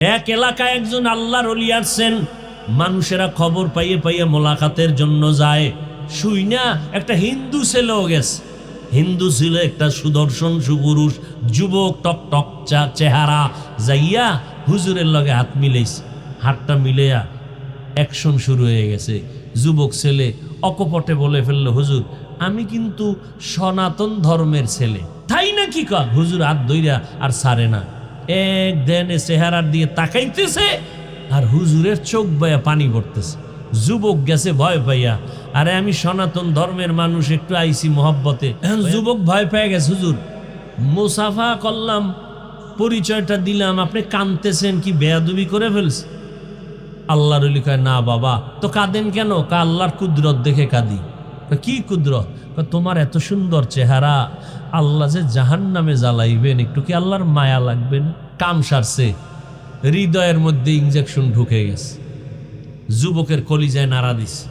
এক এলাকায় একজন আল্লাহর ওলি আসছেন। মানুষেরা খবর পাইয়ে পাইয়ে মোলাকাতের জন্য যায়। শুই না একটা হিন্দু ছেলেও গেছে। হিন্দু ছিল একটা সুদর্শন সুপুরুষ যুবক, টক টক চেহারা। যাইয়া হুজুরের লগে হাত মিলাইছে। হাতটা মিলাইয়া অ্যাকশন শুরু হয়ে গেছে। যুবক ছেলে অকপটে বলে ফেলল, হুজুর আমি কিন্তু সনাতন ধর্মের ছেলে। তাই নাকি? কা হুজুর হাত ধইরা আর ছাড়ে না। এক দেনে চেহারার দিয়ে তাকাইতেছে আর হুজুরের চোখ বয়া পানি পড়তেছে। যুবক গেছে ভয় পাইয়া, আরে আমি সনাতন ধর্মের মানুষ, একটু আইসি মোহব্বতে। যুবক ভয় পেয়ে গেছে। হুজুর মুসাফা করলাম, পরিচয়টা দিলাম, আপনি কাঁদতেছেন কি বেয়াদবি করে ফেলছে? আল্লাহর ওলি কয়, না বাবা তো কাঁদেন কেন? কা আল্লাহর কুদরত দেখে কাঁদি। কি কুদরত? তোমার এত সুন্দর চেহারা, আল্লাহ যে জাহান্নামে জ্বালাইবেন, একটু কি আল্লাহর মায়া লাগবে না? কাম সারছে, হৃদয়ের মধ্যে ইনজেকশন ঢুকে গেছে। যুবকের কলিজায় নাড়া দিছে।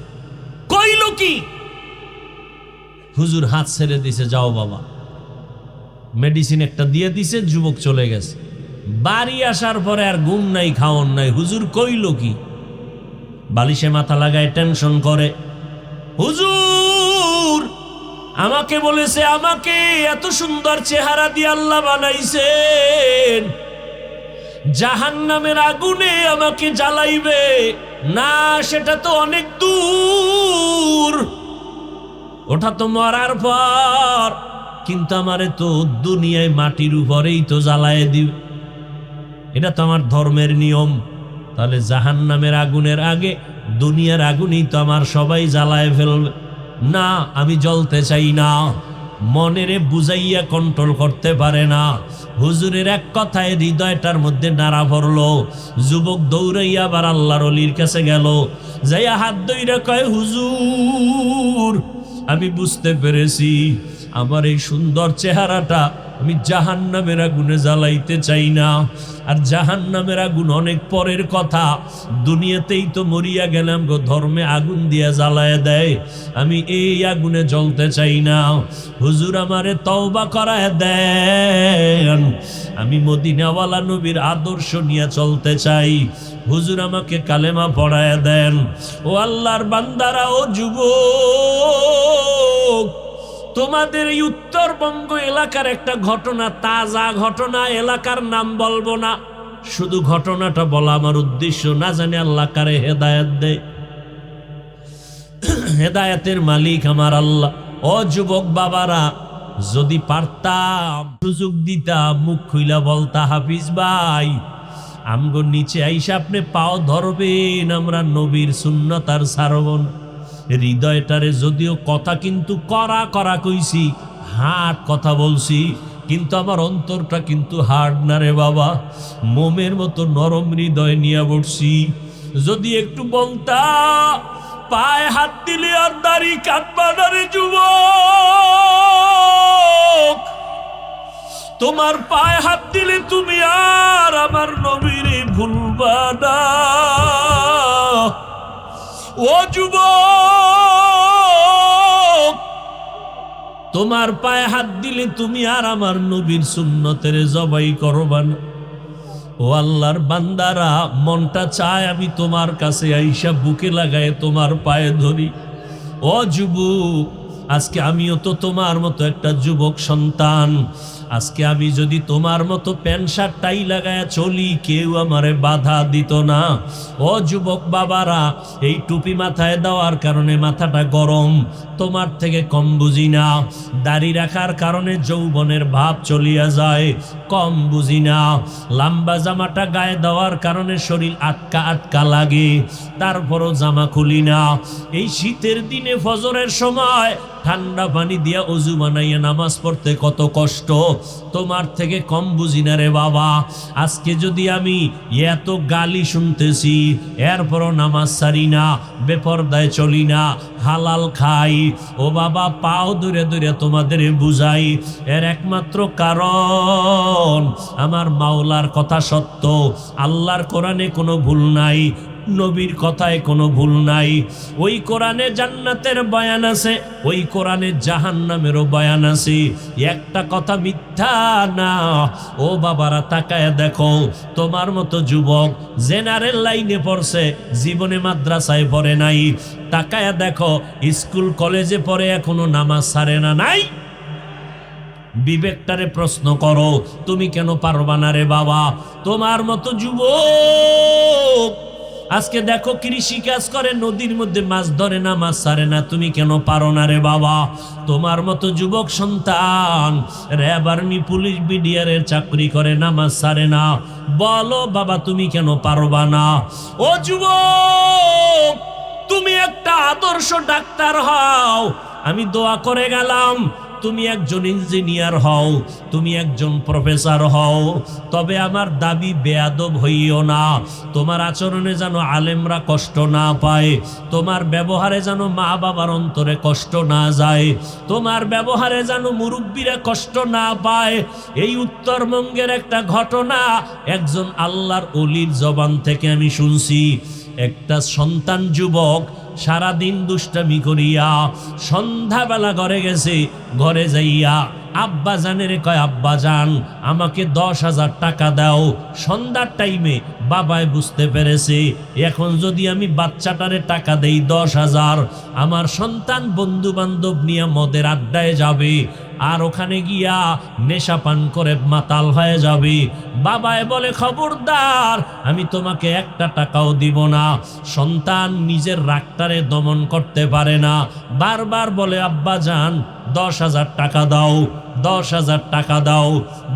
কইল কি? হুজুর হাত ছেড়ে দিছে, যাও বাবা। মেডিসিন একটা দিয়ে দিছে, যুবক চলে গেছে। বাড়ি আসার পরে আর ঘুম নাই, খাওন নাই। হুজুর কইল কি? বালিশে মাথা লাগায় টেনশন করে। হুজুর আমাকে বলেছে, আমাকে এত সুন্দর চেহারা দিয়ে আল্লাহ বানাইছেন, জাহান্নামের আগুনে আমাকে জ্বালাইবে না। সেটা তো অনেক দূর, ওটা তো মরার পর। কিন্তু আমারে তো দুনিয়ায় মাটির উপরেই তো জ্বালায় দিবে, এটা তো আমার ধর্মের নিয়ম। তাহলে জাহান্নামের আগুনের আগে দুনিয়ার আগুনেই তো আমার সবাই জ্বালায় ফেলবে। না, আমি জ্বলতে চাই না। মনেরে বুঝাইয়া কন্ট্রোল করতে পারে না। হুজুরের এক কথায় হৃদয়টার মধ্যে নাড়া পড়লো। যুবক দৌড়াইয়া আবার আল্লাহর ওলির কাছে গেল। যাইয়া হাত ধইরা কয়, হুজুর আমি বুঝতে পেরেছি, আমার এই সুন্দর চেহারাটা আমি জাহান্নামের আগুনে জ্বালাইতে চাই না। আর জাহান্নামের আগুন অনেক পরের কথা, দুনিয়াতেই তো মরিয়া গেলাম গো, ধর্মে আগুন দিয়া জ্বালায় দেয়। আমি এই আগুনে জ্বলতে চাই না। হুজুর আমারে তওবা করায় দেন, আমি মদিনাওয়ালা নবীর আদর্শ নিয়ে চলতে চাই। হুজুর আমাকে কালেমা পড়ায় দেন। ও আল্লাহর বান্দারা, ও যুবক, তোমাদের এই উত্তরবঙ্গ এলাকার একটা ঘটনা, তাজা ঘটনা, এলাকার নাম বলবো না, শুধু ঘটনাটা বলা আমার উদ্দেশ্য। না জানি আল্লাহ কারে হেদায়েত দেয়। হেদায়েতের মালিক আমার আল্লাহ। ও যুবক বাবারা, যদি পারতাম, সুযোগ দিতাম, মুখ খুইলা বলতা, হাফিজ ভাই আমগো নিচে আইসা আপনি পাও ধরবেন, আমরা নবীর সুন্নাত আর ছাড়বন। হৃদয়টারে যদিও কথা কিন্তু করা করা কইছি, হার্ড কথা বলছি, কিন্তু আমার অন্তরটা কিন্তু হার্ড না রে বাবা। মোমের মতো নরম হৃদয় নিয়ে বসছি। যদি একটু বলতা, পায়ে হাত দিলে আর দাড়ি কাটবা না রে যুবক। তোমার পায়ে হাত দিলে তুমি আর আমার নবীরে ভুলবা না। ও যুবক, তোমার পায়ে হাত দিলে তুমি আর আমার নবীর সুন্নতের জবাই করবা না। ও আল্লাহর বান্দারা, মনটা চায় আমি তোমার কাছে আইসা বুকে লাগায় তোমার পায়ে ধরি। ও যুবক, আজকে আমিও তো তোমার মতো একটা যুবক সন্তান। আজকে আমি যদি তোমার মতো প্যান্ট শার্ট টাই লাগায় চলি, কেউ আমারে বাধা দিত না। ও যুবক বাবারা, এই টুপি মাথায় দেওয়ার কারণে মাথাটা গরম, তোমার থেকে কম বুঝি না। দাড়ি রাখার কারণে যৌবনের ভাব চলিয়া যায়, কম বুঝি না। লম্বা জামাটা গায়ে দেওয়ার কারণে শরীর আটকা আটকা লাগে, তারপরও জামা খুলি না। এই শীতের দিনে ফজরের সময় ঠান্ডা পানি দিয়া অজু বানাইয়া নামাজ পড়তে কত কষ্ট, তোমার থেকে কম বুঝি না রে বাবা। আজকে যদি আমি এত গালি শুনতেছি, এরপরও নামাজ ছাড়ি না, বেপরদায় চলি না, হালাল খাই, ও বাবা পাও দূরে দূরে তোমাদের বুঝাই, এর একমাত্র কারণ আমার মাওলার কথা সত্য, আল্লাহর কোরআনে কোনো ভুল নাই। নবীর কথায় কোনো ভুল নাই। ওই কোরআনে জান্নাতের বয়ান আছে, ওই কোরআনে জাহান্নামেরও বয়ান আছে। একটা কথা মিথ্যা না। ও বাবারা তাকায় দেখো, তোমার মতো যুবক জেনারেল লাইনে পড়ছে, জীবনে মাদ্রাসায় পড়ে নাই। তাকায় দেখো, স্কুল কলেজে পড়ে এখনো নামাজ ছাড়ে না। নাই? বিবেকটারে প্রশ্ন করো, তুমি কেন পারবা না রে বাবা? তোমার মতো যুবক আজকে দেখো কৃষি কাজ করে, নদীর মধ্যে মাছ ধরে না, মাছ ছাড়ে না, তুমি কেন পারো না রে বাবা? তোমার মতো যুবক সন্তান র্যাব, আর্মি, পুলিশ, বিডিআরের চাকরি করে, নামাজ ছাড়ে না, বলো বাবা তুমি কেন পারবা না? ও যুবক, তুমি একটা আদর্শ ডাক্তার হও, আমি দোয়া করে গেলাম। তুমি একজন ইঞ্জিনিয়ার হও, তুমি একজন প্রফেসর হও, তবে আমার দাবি বেয়াদব হইও না। তোমার আচরণে যেন আলেমরা কষ্ট না পায়, তোমার ব্যবহারে যেন মা বাবার অন্তরে কষ্ট না যায়, তোমার ব্যবহারে যেন মুরব্বীরা কষ্ট না পায়। এই উত্তরবঙ্গের একটা ঘটনা একজন আল্লাহর ওলির জবান থেকে আমি শুনছি। একটা সন্তান যুবক সারাদিন দুষ্টামি করিয়া সন্ধ্যাবেলা ঘরে গেছে, ঘরে যাইয়া আব্বা জানের কয়, আব্বা জান আমাকে 10,000 টাকা দাও। সন্ধ্যার টাইমে বাবাই বুঝতে পেরেছে এখন যদি আমি বাচ্চাটারে টাকা দেই 10,000, আমার সন্তান বন্ধু বান্ধব নিয়ে মদের আড্ডায় যাবে, আর ওখানে গিয়া নেশা পান করে মাতাল হয়ে যাবে। বাবায় বলে, খবরদার, আমি তোমাকে একটা টাকাও দিব না। সন্তান নিজের রাগটারে দমন করতে পারে না, বারবার বলে, আব্বা জান 10,000 টাকা দাও, 10,000 টাকা দাও,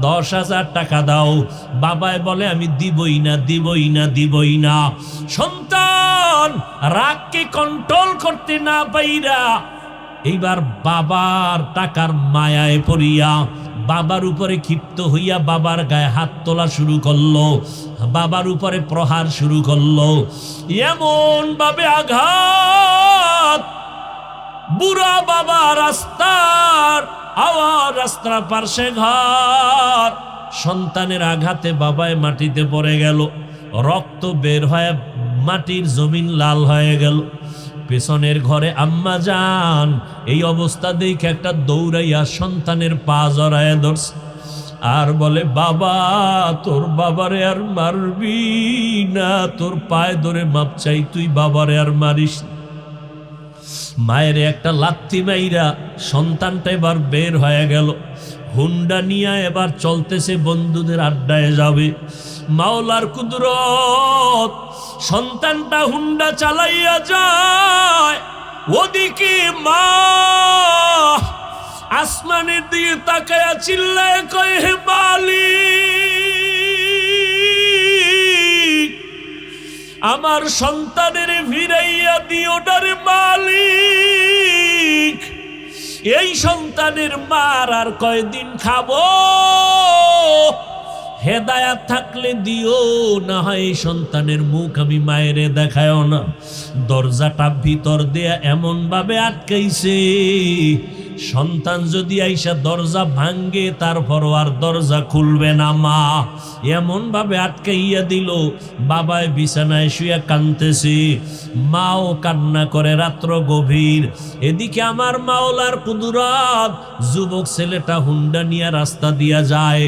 10,000 টাকা দাও। বাবায় বলে, আমি দিবই না, দিবই না, দিবই না। সন্তান রাগকে কন্ট্রোল করতে না পাইরা এইবার বাবার টাকার মায়ায় পড়িয়া বাবার উপরে ক্ষিপ্ত হইয়া বাবার গায়ে হাত তোলা শুরু করলো, বাবার উপরে প্রহার শুরু করলো। এমন ভাবে আঘাত, বুড়া বাবা রাস্তার আওয়াজ, রাস্তার পার্শ্বে ঘর, সন্তানের আঘাতে বাবায় মাটিতে পড়ে গেল, রক্ত বের হয়ে মাটির জমিন লাল হয়ে গেল। পেছনের ঘরে আম্মা যান এই অবস্থা দেখে একটা দৌড়াইয়া সন্তানের পা জড়ায় ধরছে আর বলে, বাবা তোর বাবারে আর মারবি না, তোর পায়ে ধরে মাপ চাই, তুই বাবারে আর মারিস। মায়ের একটা লাথি মাইরা সন্তানটা এবার বের হয়ে গেল, হুন্ডা নিয়ে এবার চলতেছে বন্ধুদের আড্ডায় যাবে। মাওলার কুদরত, সন্তানটা হুন্ডা চালাইয়া যায়, ওদিকে মা আসমানের দিকে তাকায়া চিল্লায় কয়, হে মালিক, আমার সন্তানের ফিরাইয়া দিও না রে মালিক, এই সন্তানের মার আর কয়দিন খাবো, হেদায়াত থাকলে দিও, না হয় এই সন্তানের মুখ আমি মায়েরে দেখায়ও না। দরজাটা ভিতর দেয়া এমন ভাবে আটকাইছে, সন্তান যদি আইসা দরজা ভাঙ্গে তারপরও আর দরজা খুলবে না মা, এমন ভাবে আটকাইয়া দিল। বাবায় বিছানায় শুয়ে কাঁদতেছে, মাও কান্না করে, রাত্র গভীর। এদিকে আমার মাওলার কুদরত, যুবক ছেলেটা হুন্ডা নিয়ে রাস্তা দিয়া যায়,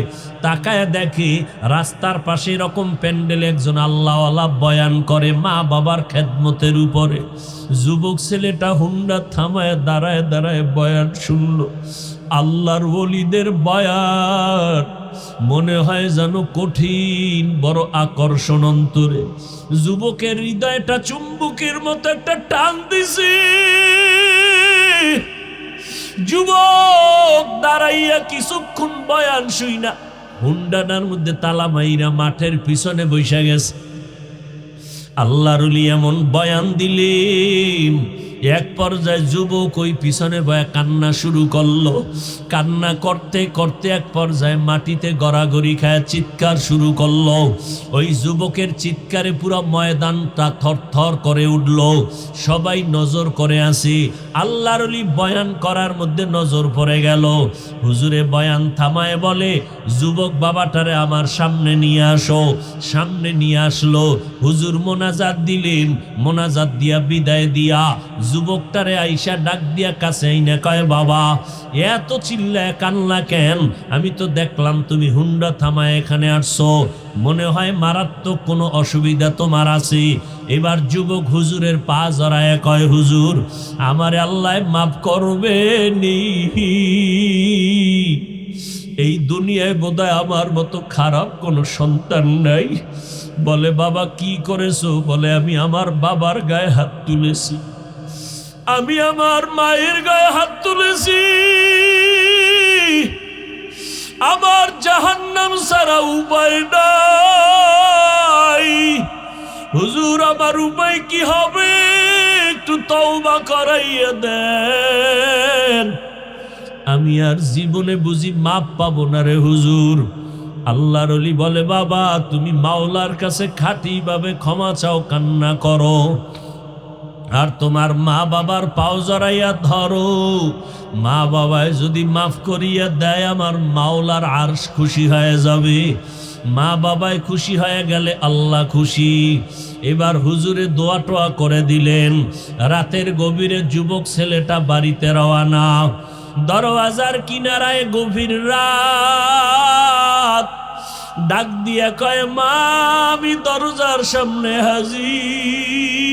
তাকায় দেখে রাস্তার পাশে এরকম প্যান্ডেলে একজন আল্লাহওয়ালা বয়ান করে মা বাবার খেদমতের উপরে। যুবক ছেলেটা হুন্ডা থামায় দাঁড়ায় দাঁড়ায় বয়ান শুনল, আল্লাহর ওলিদের বয়ান, মনে হয় যেন কঠিন, বড় আকর্ষণ অন্তরে। যুবকের হৃদয়টা চুম্বকের মতো একটা টান দিছে। যুবক দাঁড়াইয়া কিছুক্ষণ বয়ান শুই না, হুন্ডাটার মধ্যে তালা মাইরা মাঠের পিছনে বৈশা গেছে। আল্লাহর ওলি এমন বয়ান দিলেন, এক পর্যায়ে যুবক ওই পিছনে বয়া কান্না শুরু করলো। কান্না করতে করতে এক পর্যায়ে মাটিতে গড়াগড়ি খায় চিৎকার শুরু করলো। ওই যুবকের চিৎকারে পুরো ময়দানটা থরথর করে উঠল। সবাই নজর করে আসি। আল্লাহর ওলি বয়ান করার মধ্যে নজর পড়ে গেল। হুজুরে বয়ান থামায় বলে, যুবক বাবাটারে আমার সামনে নিয়ে আসো। সামনে নিয়ে আসলো। হুজুর মোনাজাত দিলেন। মোনাজাত দিয়া বিদায় দিয়া যুবকটারে আইসা ডাক দিয়া কাছে আইনা কয়, বাবা এত চিল্লায় কান্না কেন? আমি তো দেখলাম তুমি হুন্ডা থামায় এখানে আসছো, মনে হয় মারাত্মক কোনো অসুবিধা তোমার আছে। এবার যুবক হুজুরের পা জড়ায় কয়, হুজুর আমারে আল্লাহ মাফ করবে নি। এই দুনিয়ায় বোধহয় আমার মতো খারাপ কোনো সন্তান নাই। বলে, বাবা কি করেছো? বলে, আমি আমার বাবার গায়ে হাত তুলেছি, আমি আমার মায়ের গায়ে হাত তুলেছি। আমার জাহান্নাম ছাড়া উপায় নাই। হুজুর আমার উপায় কি হবে? একটু তওবা করাইয়া দেন। আমি আর জীবনে বুঝি মাপ পাবো না রে হুজুর। আল্লাহর ওলি বলে, বাবা তুমি মাওলার কাছে খাঁটিভাবে ক্ষমা চাও, কান্না করো, আর তোমার মা বাবার পাও জড়াইয়া ধরো। মা বাবায় যদি মাফ করিয়া দেয় আমার মাওলার আরশ খুশি হয়ে যাবে। মা বাবায় খুশি হয়ে গেলে আল্লাহ খুশি। এবার হুজুরে দোয়া টোয়া করে দিলেন। রাতের গভীরে যুবক ছেলেটা বাড়িতে রওয়ানা। দরওয়াজার কিনারায় গভীর রাত। ডাক দিয়া কয়, মা আমি দরজার সামনে হাজির,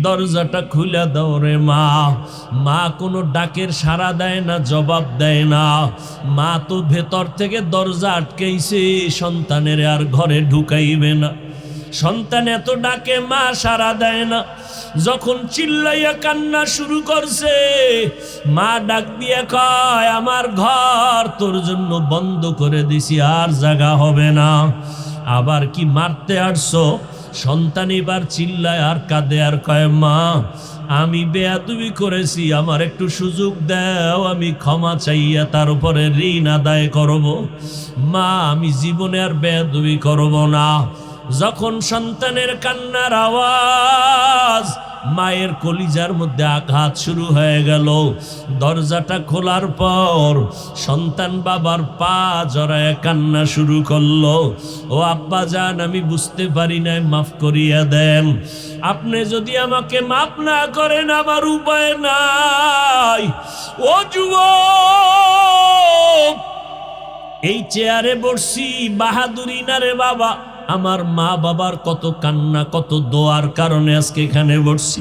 দরজাটা খুলে দাও রে মা। মা কোনো ডাকের সাড়া দেয় না, জবাব দেয় না। মা তো ভেতর থেকে দরজা আটকেইছে, সন্তানের আর ঘরে ঢুকাইবে না। সন্তান এত ডাকে, মা সাড়া দেয় না। যখন চিল্লাইয়া কান্না শুরু করছে, মা ডাক দিয়ে কয়, আমার ঘর তোর জন্য বন্ধ করে দিছি, আর জায়গা হবে না। আবার কি মারতে আসছো? সন্তান এবার চিল্লায় আর কাঁদে আর কয়, মা আমি বেয়াদবি করেছি, আমার একটু সুযোগ দাও, আমি ক্ষমা চাইয়া তার উপরে ঋণ আদায় করব। মা আমি জীবনে আর বেয়াদবি করব না। যখন সন্তানের কান্নার আওয়াজ, মায়ের কলিজার মধ্যে আঘাত শুরু হয়ে গেল। দরজাটা খোলার পর সন্তান বাবার পা জড়ায় কান্না শুরু করলো। ও আব্বা জান, আমি বুঝতে পারি নাই, মাফ করিয়া দেন। আপনি যদি আমাকে মাফ না করেন আমার উপায় নাই। ও যুবক, এই চেয়ারে বসছি বাহাদুরি না রে বাবা। আমার মা বাবার কত কান্না, কত দোয়ার কারণে আজকে এখানে বসছি।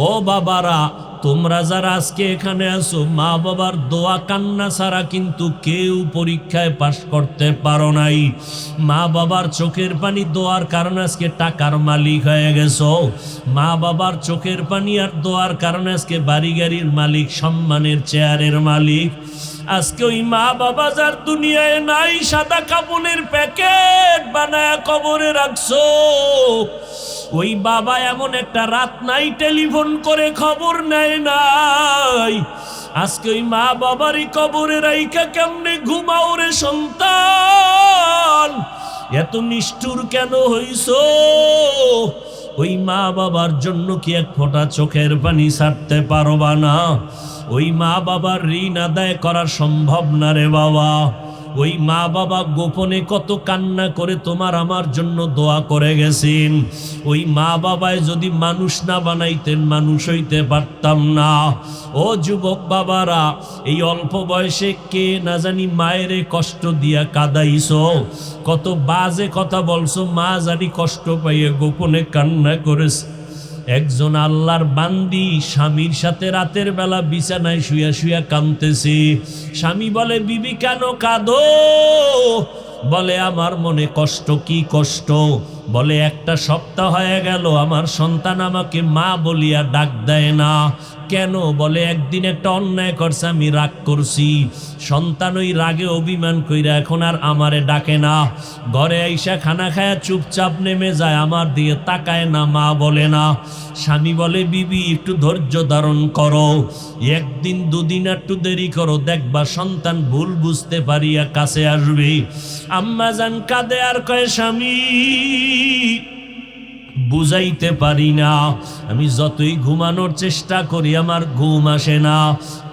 ও বাবারা, তোমরা যারা আজকে এখানে আসো, মা বাবার দোয়া কান্না ছাড়া কিন্তু কেউ পরীক্ষায় পাশ করতে পারো নাই। মা বাবার চোখের পানি দোয়ার কারণে আজকে টাকার মালিক হয়ে গেছো। মা বাবার চোখের পানি আর দোয়ার কারণে আজকে বাড়ি গাড়ির মালিক, সম্মানের চেয়ারের মালিক। আজকে ওই মা বাবা যার দুনিয়ায় নাই, সাদা কাপড়ের প্যাকেট বানায় কবরে রাখছো। ওই বাবা এমন একটা রাত নাই টেলিফোন করে খবর নেয় নাই। আজকে ওই মা বাবারই কবরে রাইখা কেমনে ঘুমাও রে সন্তান? এত নিষ্ঠুর কেন হইছো? ওই মা বাবার জন্য কি এক ফোঁটা চোখের পানি ছাড়তে পারবা না? ওই মা বাবার ঋণ আদায় করা সম্ভব না রে বাবা। ওই মা বাবা গোপনে কত কান্না করে তোমার আমার জন্য দোয়া করে গেছেন। ওই মা বাবায় যদি মানুষ না বানাইতেন, মানুষ হইতে পারতাম না। ও যুবক বাবারা, এই অল্প বয়সে কে না জানি মায়েরে কষ্ট দিয়া কাঁদাইছো, কত বাজে কথা বলছো, মা জানি কষ্ট পাইয়ে গোপনে কান্না করেছে। একজন আল্লাহর বান্দি স্বামীর সাথে রাতের বেলা বিছানায় শুয়া শুয়া কাঁদতেছে। স্বামী বলে, বিবি কেন কাঁদো? বলে, আমার মনে কষ্ট। কি কষ্ট? বলে, একটা সপ্তাহ হয়ে গেল আমার সন্তান আমাকে মা বলিয়া ডাক দেয় না। কেন? বলে একদিন একটা অন্যায় করছে, আমি রাগ করছি। সন্তান ওই রাগে অভিমান কইরা এখন আর আমারে ডাকে না, ঘরে আইসা খানা খায়া চুপচাপ নেমে যায়, আমার দিকে তাকায় না, মা বলে না। স্বামী বলে বিবি একটু ধৈর্য ধারণ করো, একদিন দুদিন একটু দেরি করো, দেখবা সন্তান ভুল বুঝতে পারিয়া কাছে আসবে। আম্মা জান কাঁদে আর কয় স্বামী বুঝাইতে পারি না, আমি যতই ঘুমানোর চেষ্টা করি আমার ঘুম আসে না,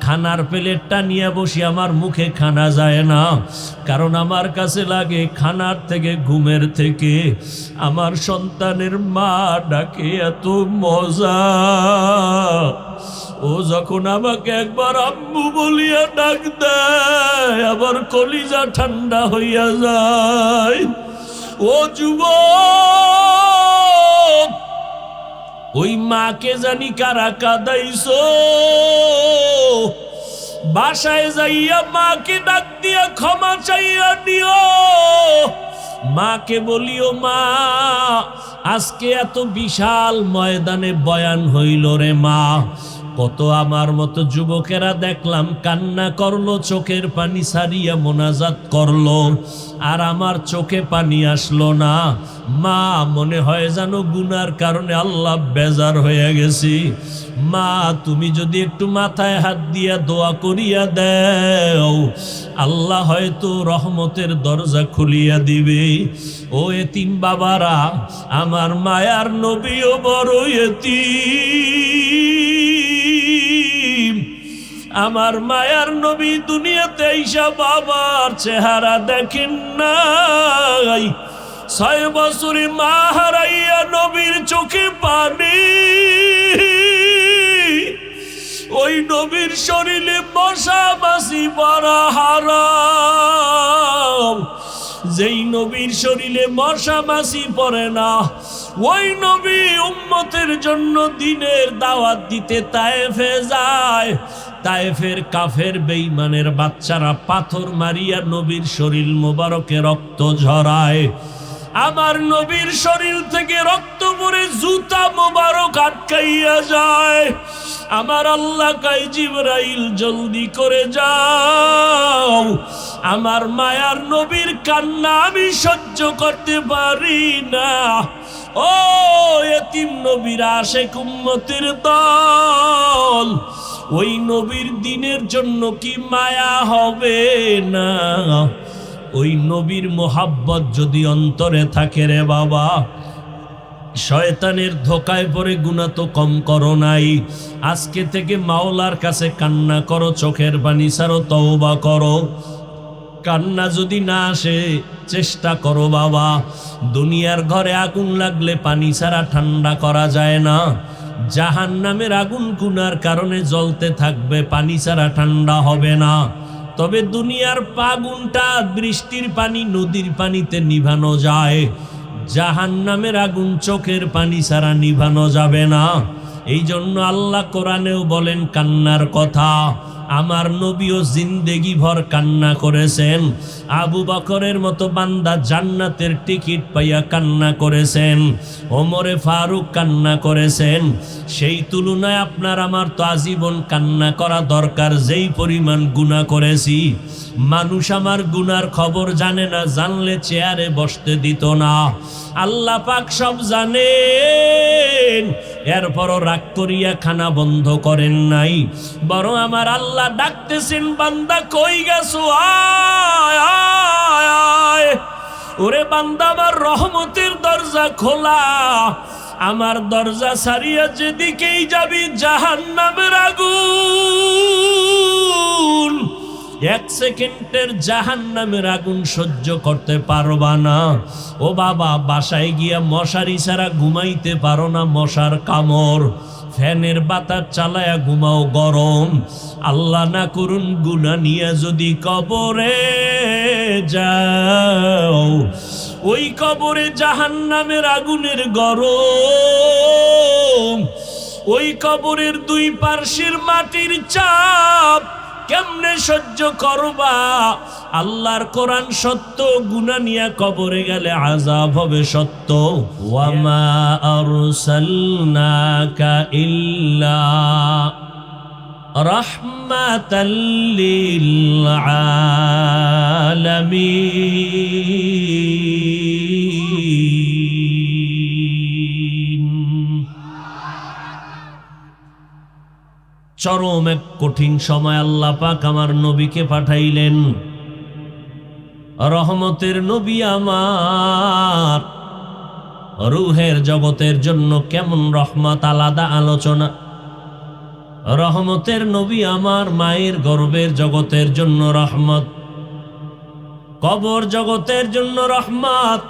খানার প্লেটটা নিয়ে বসি আমার মুখে খানা যায় না, কারণ আমার কাছে লাগে খানার থেকে ঘুমের থেকে আমার সন্তানের মা ডাকে এত মজা। ও যখন আমাকে একবার আম্মু বলিয়া ডাক দেয় আমার কলিজা ঠান্ডা হইয়া যায়। ও যুবক, ওই মাকে জানি কারা কাঁদাইছো, বাসায় যাইয়া মাকে ডাক দিয়া ক্ষমা চাইয়া নিও। মাকে বলিও মা আজকে এত বিশাল ময়দানে বয়ান হইল রে মা, কত আমার মতো যুবকেরা দেখলাম কান্না করলো, চোখের পানি সারিয়া মোনাজাত করলো, আর আমার চোখে পানি আসলো না। মা মনে হয় জানো গুনার কারণে আল্লাহ বেজার হয়ে গেছি। মা তুমি যদি একটু মাথায় হাত দিয়া দোয়া করিয়া দেও, আল্লাহ হয়তো রহমতের দরজা খুলিয়া দিবে। ও এতিম বাবারা, আমার মায়ার নবীও বড় এতিম। আমার মায়ার নবী দুনিয়াতে আইসা বাবার চেহারা দেখেন নাই, 6 বছরে মা হারাইয়া নবীর চোখে পানি। ওই নবীর শরীরে মশা মাছি পড়া হারাম, যেই নবীর শরীরে মশা মাছি পড়ে না, ওই নবী উম্মতের জন্য দিনের দাওয়াত দিতে তায়েফে যায়। তায়েফের কাফের বেঈমানের বাচ্চারা পাথর মারিয়া নবীর শরীর মোবারকে রক্ত ঝরায়। আমার নবীর শরীর থেকে রক্ত পড়ে জুতা মোবারক আটকাইয়া যায়। আমার আল্লাহ কয় জিবরাইল জলদি করে যাও, আমার মায়ার নবীর কান্না আমি সহ্য করতে পারি না। ও এতিম নবীর আশেক উম্মতের দল, ওই নবীর দিনের জন্য কি মায়া হবে না? ওই নবীর মোহাব্বত যদি অন্তরে থাকে রে বাবা, শয়তানের ধোকায় পড়ে গুনাহ তো কম করো নাই। আজকে থেকে মাওলার কাছে কান্না করো, চোখের পানি ছাড়ো, তওবা করো। কান্না যদি না আসে চেষ্টা করো বাবা, দুনিয়ার ঘরে আগুন লাগলে পানি ছাড়া ঠান্ডা করা যায় না। জাহান্নামের আগুন গুনার কারণে জ্বলতে থাকবে, পানি ছাড়া ঠান্ডা হবে না। তবে দুনিয়ার আগুনটা বৃষ্টির পানি, নদীর পানিতে নিভানো যায়, জাহান্নামের আগুন চোখের পানি ছাড়া নিভানো যাবে না। এই জন্য আল্লাহ কোরআনেও বলেন কান্নার কথা। আমার নবীও জিন্দেগি ভর কান্না করেছেন, আবু বকরের মতো বান্দা জান্নাতের টিকিট পাইয়া কান্না করেছেন, ওমরে ফারুক কান্না করেছেন। সেই তুলনায় আপনার আমার তো আজীবন কান্না করা দরকার, যেই পরিমাণ গুনাহ করেছি। মানুষ আমার গুনার খবর জানে না, জানলে চেয়ারে বসতে দিত না। আল্লাহ পাক সব জানেন, এরপরও রাগ করিয়া খানা বন্ধ করেন নাই, বরং আমার আল্লাহ ডাকতেছেন বান্দা কই গেছো, আয় আয় আয়। ওরে বান্দা আমার রহমতের দরজা খোলা, আমার দরজা ছাড়িয়া যেদিকেই যাবি জাহান্নামের আগুন। 1 সেকেন্ডের জাহান্নামের আগুন সহ্য করতে পারবা না। ও বাবা, বাসায় গিয়া মশারি ছাড়া ঘুমাইতে পারো না, মশার কামড়, ফ্যানের বাতাস চালায়া ঘুমাও গরম। আল্লাহ না করুন গুনাহ নিয়ে যদি কবরে যাও, ওই কবরে জাহান্নামের আগুনের গরম, ওই কবরের 2 পার্শ্বের মাটির চাপ কেমনে সহ্য করবা? আল্লাহর কোরআন সত্য, গুনাহ নিয়া কবরে গেলে আযাব হবে সত্য। ওয়ামা আরসালনাকা ইল্লা রাহমাতাল লিল আলামিন। চরম এক কঠিন সময় আল্লাহ পাক আমার নবীকে পাঠাইলেন। রহমতের নবী আমার, রূহের জগতের জন্য কেমন রহমত, আলাদা আলোচনা। রহমতের নবী আমার, মায়ের গর্ভের জগতের জন্য রহমত, কবর জগতের জন্য রহমত।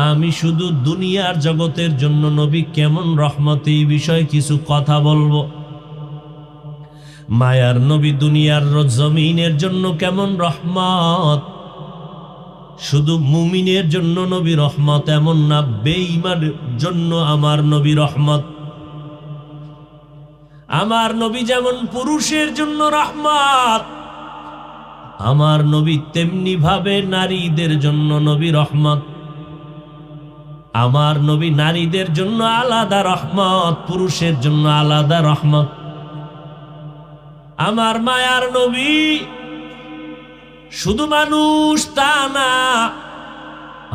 আমি শুধু দুনিয়ার জগতের জন্য নবী কেমন রহমত, এই বিষয়ে কিছু কথা বলবো। মায়ার নবী দুনিয়ার জমিনের জন্য কেমন রহমত। শুধু মুমিনের জন্য নবী রহমত এমন না, বেঈমানের জন্য আমার নবী রহমত। আমার নবী যেমন পুরুষের জন্য রহমত, আমার নবী তেমনি ভাবে নারীদের জন্য নবী রহমত। আমার নবী নারীদের জন্য আলাদা রহমত, পুরুষের জন্য আলাদা রহমত। আমার মায়ার নবী শুধু মানুষ তা না,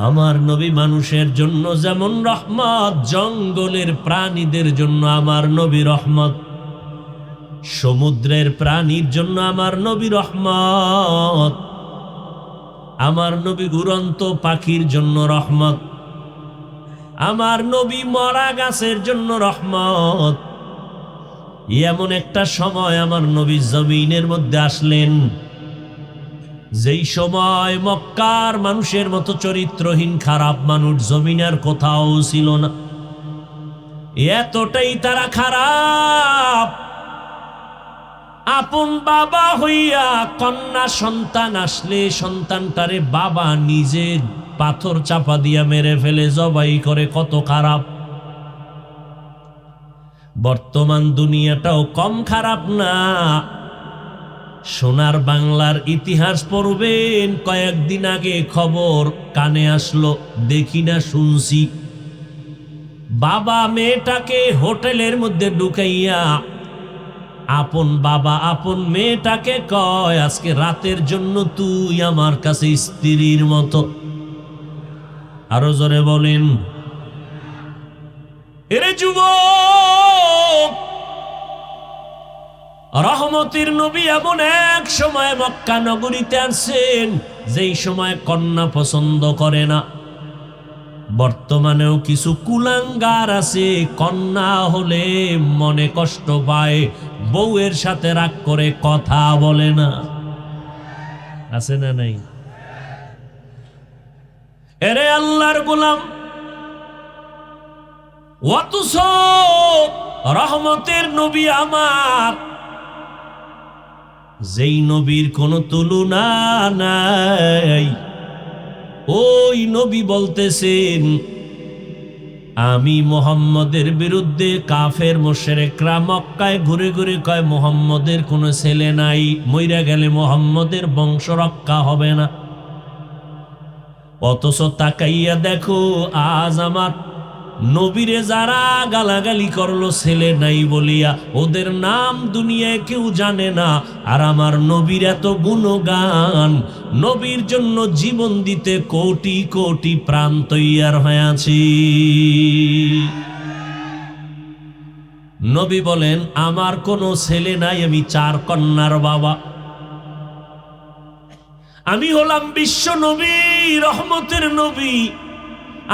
আমার নবী মানুষের জন্য যেমন রহমত, জঙ্গলের প্রাণীদের জন্য আমার নবী রহমত, সমুদ্রের প্রাণীর জন্য আমার নবী রহমত, আমার নবী উড়ন্ত পাখির জন্য রহমত, আমার নবী মরা গাছের জন্য রহমত। এমন একটা সময় আমার নবী জমিনের মধ্যে আসলেন, যেই সময় মক্কার মানুষের মতো চরিত্রহীন খারাপ মানুষ জমিনের কোথাও ছিল না। এতটাই তারা খারাপ, আপন বাবা হইয়া কন্যা সন্তান আসলে সন্তানটারে বাবা নিজে পাথর চাপা দিয়া মেরে ফেলে, জবাই করে। কত খারাপ। বর্তমান দুনিয়াটাও কম খারাপ না। সোনার বাংলার ইতিহাস পড়বেন, কয়েকদিন আগে খবর কানে আসলো, দেখি না শুনছি। বাবা মেয়েটাকে হোটেলের মধ্যে ঢুকাইয়া, আপন বাবা আপন মেয়েটাকে কয়, আজকে রাতের জন্য তুই আমার কাছে স্ত্রীর মতো। আরো জোরে বলেন। এরে যুবক, রহমতের নবী এমন এক সময় মক্কা নগরীতে আসছেন, যেই সময় কন্যা পছন্দ করে না। বর্তমানেও কিছু কুলাঙ্গার আছে, কন্যা হলে মনে কষ্ট পায়, বউয়ের সাথে রাগ করে কথা বলে না। আছে না নাই? এরে আল্লাহর গোলাম, অথচ রহমতের নবী আমার, যেই নবীর কোনো তুলনা নাই, ওই নবী বলতেছেন, আমি মুহাম্মদের বিরুদ্ধে কাফের মুশরিকরা মক্কায় ঘুরে ঘুরে কয় মুহাম্মদের কোনো ছেলে নাই, মইরা গেলে মুহাম্মদের বংশ রক্ষা হবে না। অথচ তাকাইয়া দেখো, আজ আমার নবীরে যারা গালাগালি করলো ছেলে নাই বলিয়া, ওদের নাম দুনিয়ায় কেউ জানে না। আর আমার নবীর এত গুণগান, নবীর জন্য জীবন দিতে কোটি কোটি প্রাণ তৈয়ার হয়ে আছে। নবী বলেন, আমার কোনো ছেলে নাই, আমি 4 কন্যার বাবা। আমি হলাম বিশ্ব নবী, রহমতের নবী,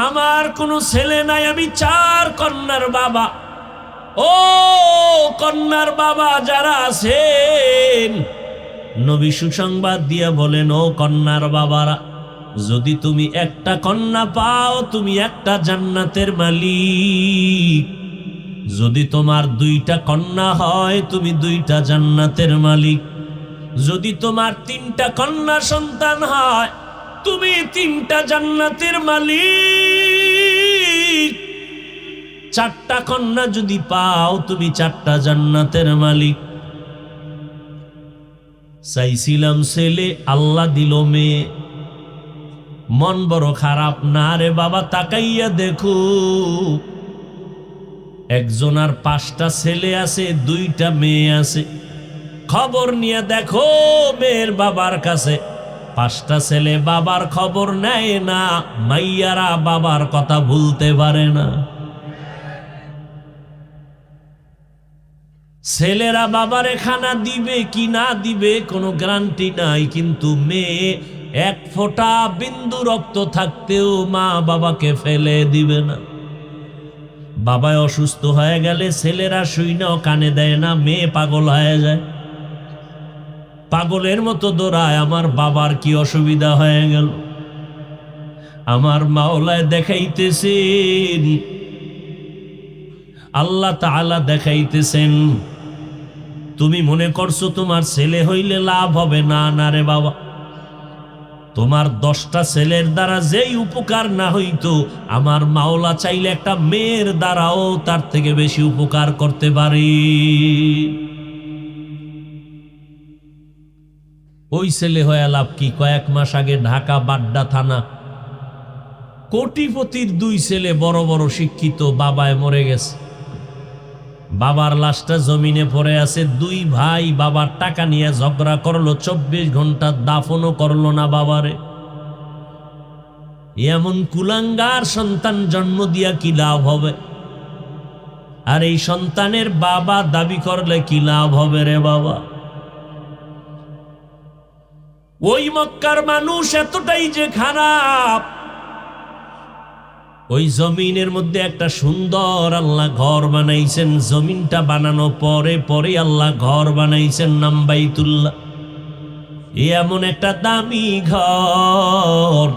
আমার কোনো ছেলে নাই, আমি 4 কন্যার বাবা। ও কন্যার বাবা যারা আছেন, নবী সুসংবাদ দিয়া বলেন, ও কন্যার বাবারা, যদি তুমি একটা কন্যা পাও, তুমি একটা জান্নাতের মালিক। যদি তোমার 2টা কন্যা হয়, তুমি 2টা জান্নাতের মালিক। যদি তোমার 3টা কন্যা সন্তান হয়, তুমি 3টা জান্নাতের মালিক। 4টা কন্যা যদি পাও, তুমি 4টা জান্নাতের মালিক। চাইছিলাম ছেলে, আল্লাহ দিল মেয়ে। মন বড় খারাপ না রে বাবা, তাকাইয়া দেখো, একজনার 5টা ছেলে আছে, 2টা মেয়ে আছে। খবর নিয়ে দেখো মেয়ের বাবার কাছে 5টা ছেলে বাবার খবর নেয় না, মাইয়ারা বাবার কথা ভুলতে পারে না। ছেলেরা বাবারে খানা দিবে কি না দিবে কোনো গ্যারান্টি নাই, কিন্তু মেয়ে এক ফোঁটা বিন্দু রক্ত থাকতেও মা বাবাকে ফেলে দিবে না। বাবায় অসুস্থ হয়ে গেলে ছেলেরা শুইনাও কানে দেয় না, মেয়ে পাগল হয়ে যায়, পাগলের মতো দৌড়ায়। আমার বাবার কি অসুবিধা হয়ে গেল, আমার মাওলায় দেখাইতেছেন, আল্লাহ তাআলা দেখাইতেছেন। তুমি মনে করছো তোমার ছেলে হইলে লাভ হবে, না না রে বাবা, তোমার 10টা ছেলের দ্বারা যেই উপকার না হইতো, আমার মাওলা চাইলে একটা মেয়ের দ্বারাও তার থেকে বেশি উপকার করতে পারি। ওই ছেলে হয়ে লাভ কি? কয়েক মাস আগে ঢাকা বাড্ডা থানা, কোটিপতির 2 ছেলে, বড় বড় শিক্ষিত, বাবায় মরে গেছে, বাবার লাশটা জমিনে পড়ে আছে। 2 ভাই বাবার টাকা নিয়ে ঝগড়া করলো, 24 ঘন্টা দাফনও করলো না বাবারে। এমন কুলাঙ্গার সন্তান জন্ম দিয়া কি লাভ হবে? আর এই সন্তানের বাবা দাবি করলে কি লাভ হবে রে বাবা? ওই মক্কার মানুষ এতটাই যে খারাপ, ওই জমিনের মধ্যে একটা সুন্দর আল্লাহ ঘর বানাইছেন। জমিনটা বানানো পরে পরে আল্লাহ ঘর বানাইছেন, নাম বাইতুল্লাহ। এমন একটা দামি ঘর,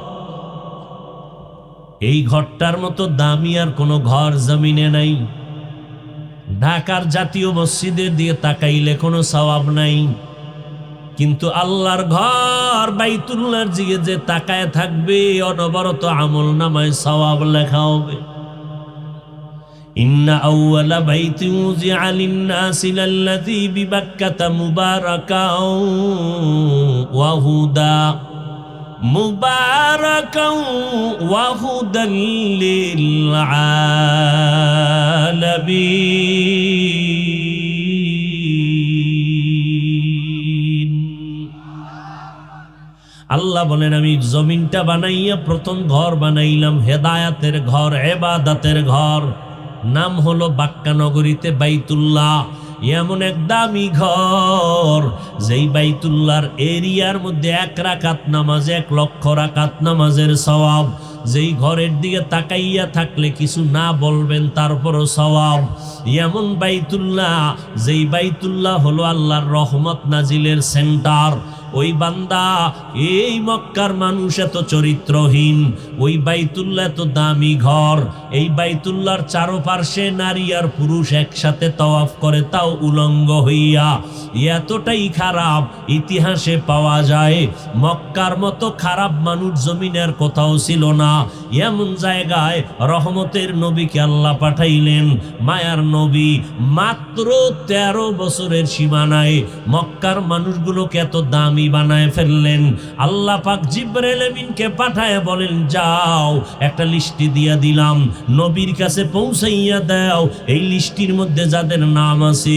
এই ঘরটার মতো দামি আর কোনো ঘর জমিনে নাই। ঢাকার জাতীয় মসজিদের দিয়ে তাকাইলে কোনো সওয়াব নাই, কিন্তু আল্লাহর ঘর বাইতুল্লাহর দিকে যে তাকায় থাকবে, অনবরত আমল নামায় সওয়াব লেখা হবে। ইন্না আউওয়ালা বাইতি উযিআ লিন-নাসি লাল্লাযী বিবাক্কাতা মুবারাকাও ওয়া হুদা, মুবারাকাও ওয়া হুদাল লিল আলামিন। আল্লাহ বলেন, আমি জমিনটা বানাইয়া প্রথম ঘর বানাইলাম হেদায়াতের ঘর, ইবাদতের ঘর, নাম হলো বাক্কা নগরীতে বাইতুল্লাহ। এমন এক দামি ঘর, যেই বাইতুল্লাহর এরিয়ার মধ্যে 1 রাকাত নামাজ 1 লক্ষ রাকাত নামাজের সওয়াব। যেই ঘরের দিকে তাকাইয়া থাকলে কিছু না বলবেন তারপরও সওয়াব। এমন বাইতুল্লাহ, যেই বাইতুল্লাহ হলো আল্লাহর রহমত নাজিলের সেন্টার। ওই বান্দা, এই মক্কার মানুষ এত চরিত্রহীন, ওই বাইতুল্লাহ এত দামি ঘর, এই বাইতুল্লাহর চারপাশে নারী আর পুরুষ একসাথে তওয়াফ করে, তাও উলঙ্গ হইয়া। এতটাই খারাপ ইতিহাসে পাওয়া যায়। মক্কার মতো খারাপ মানুষ জমিনের কোথাও ছিল না। এমন জায়গায় রহমতের নবীকে আল্লাহ পাঠাইলেন, মায়ার নবী। মাত্র 13 বছরের সীমানায় মক্কার মানুষগুলোকে এত দামি বানায় ফেললেন। আল্লাহ পাক জিবরাইল আমিনকে পাঠায় বলেন, যাও একটা লিস্টি দিয়া দিলাম, নবীর কাছে পৌঁছাইয়া দাও। এই লিস্টির মধ্যে যাদের নাম আছে,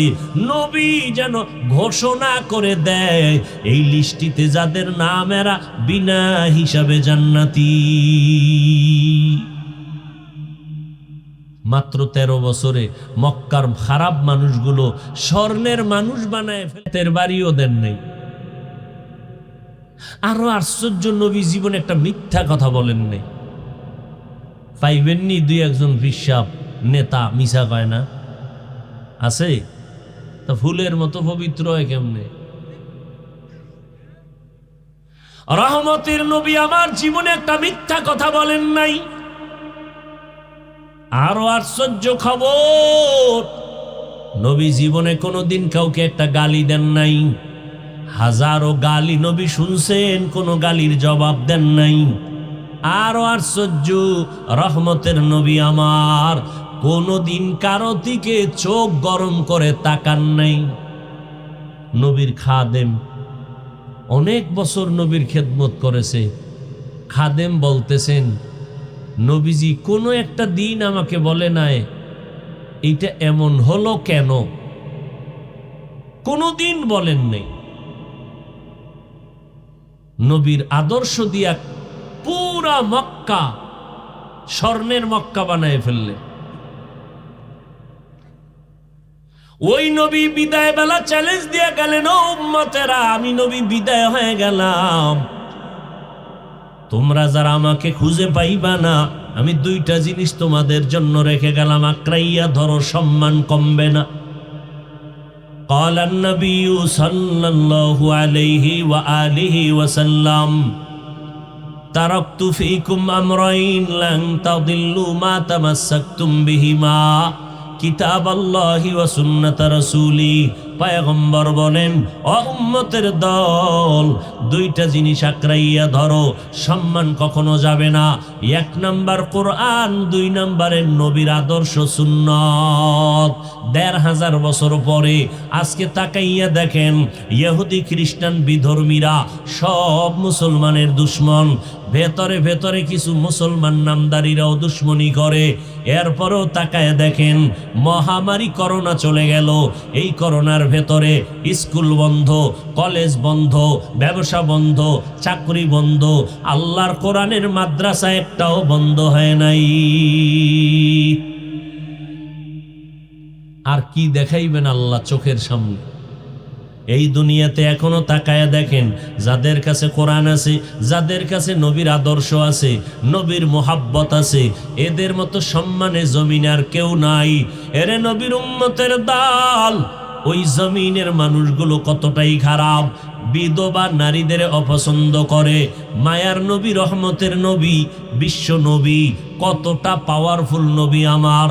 নবী যেন ঘোষণা করে দেয়, এই লিস্টিতে যাদের নাম, এরা বিনা হিসাবে জান্নাতি। মাত্র 13 বছরে মক্কার খারাপ মানুষগুলো স্বর্ণের মানুষ বানায় ফেলতের বাড়িও দেন নেই। আরো আশ্চর্য, নবী জীবনে একটা মিথ্যা কথা বলেন নাই। পাইবেননি 2-1 বিশ্বাস নেতা মিশা কয় না? আছে? তা ফুলের মতো পবিত্র হয় কেমনে? রহমতের নবী আমার জীবনে একটা মিথ্যা কথা বলেন নাই। আরো আশ্চর্য খবর, নবী জীবনে কোনোদিন কাউকে একটা গালি দেন নাই। হাজারো গালি নবী শুনছেন, কোনো গালির জবাব দেন নাই। আরো আশ্চর্য, রহমতের নবী আমার কোনোদিন কারো দিকে চোখ গরম করে তাকান নাই। নবীর খাদেম, অনেক বছর নবীর খেদমত করেছে। খাদেম বলতেছেন, নবীজি কোনো একটা দিন আমাকে বলে নাই এটা এমন হলো কেন। কোনোদিন বলেন নেই। নবীর আদর্শ দিয়া পুরা মক্কা স্বর্ণের মক্কা বানায় ফেললে। ওই নবী বিদায় বেলা চ্যালেঞ্জ দিয়ে গেলেন, ও উম্মতেরা, আমি নবী বিদায় হয়ে গেলাম, তোমরা যারা আমাকে খুঁজে পাইবা না, আমি দুইটা জিনিস তোমাদের জন্য রেখে গেলাম, আঁকড়াইয়া ধরো, সম্মান কমবে না। قال النبي صلى الله عليه وآله وسلم تركت فيكم أمرين لن تضلوا ما تمسكتم بهما কিতাব আল্লাহি ওয়া সুন্নাত রাসূলি। পয়গম্বর বলেন, ও উম্মতের দল, দুইটা জিনিস আঁকড়াইয়া ধরো, সম্মান কখনো যাবে না। এক নাম্বার কোরআন, দুই নাম্বারে নবীর আদর্শ সুন্নাত। ১৫০০ বছর পরে আজকে তাকাইয়া দেখেন, ইহুদি খ্রিস্টান বিধর্মীরা সব মুসলমানের দুশ্মন। ভেতরে ভেতরে কিছু মুসলমান নামদারিরাও দুশ্মনী করে। এরপরেও তাকায় দেখেন, মহামারী করোনা চলে গেল, এই করোনার ভেতরে স্কুল বন্ধ, কলেজ বন্ধ, ব্যবসা বন্ধ, চাকরি বন্ধ, আল্লাহর কোরআনের মাদ্রাসা একটাও বন্ধ হয় নাই। আর কি দেখাইবেন আল্লাহ চোখের সামনে? এই দুনিয়াতে এখনো তাকায়া দেখেন, যাদের কাছে কোরআন আছে, যাদের কাছে নবীর আদর্শ আছে, নবীর মোহাব্বত আছে, এদের মতো সম্মানে জমিনে আর কেউ নাই। এরে নবীর উম্মতের দল, ওই জমিনের মানুষগুলো কতটাই খারাপ, বিধবা নারীদের অপছন্দ করে। মায়ার নবী, রহমতের নবী, বিশ্ব নবী, কতটা পাওয়ারফুল নবী আমার।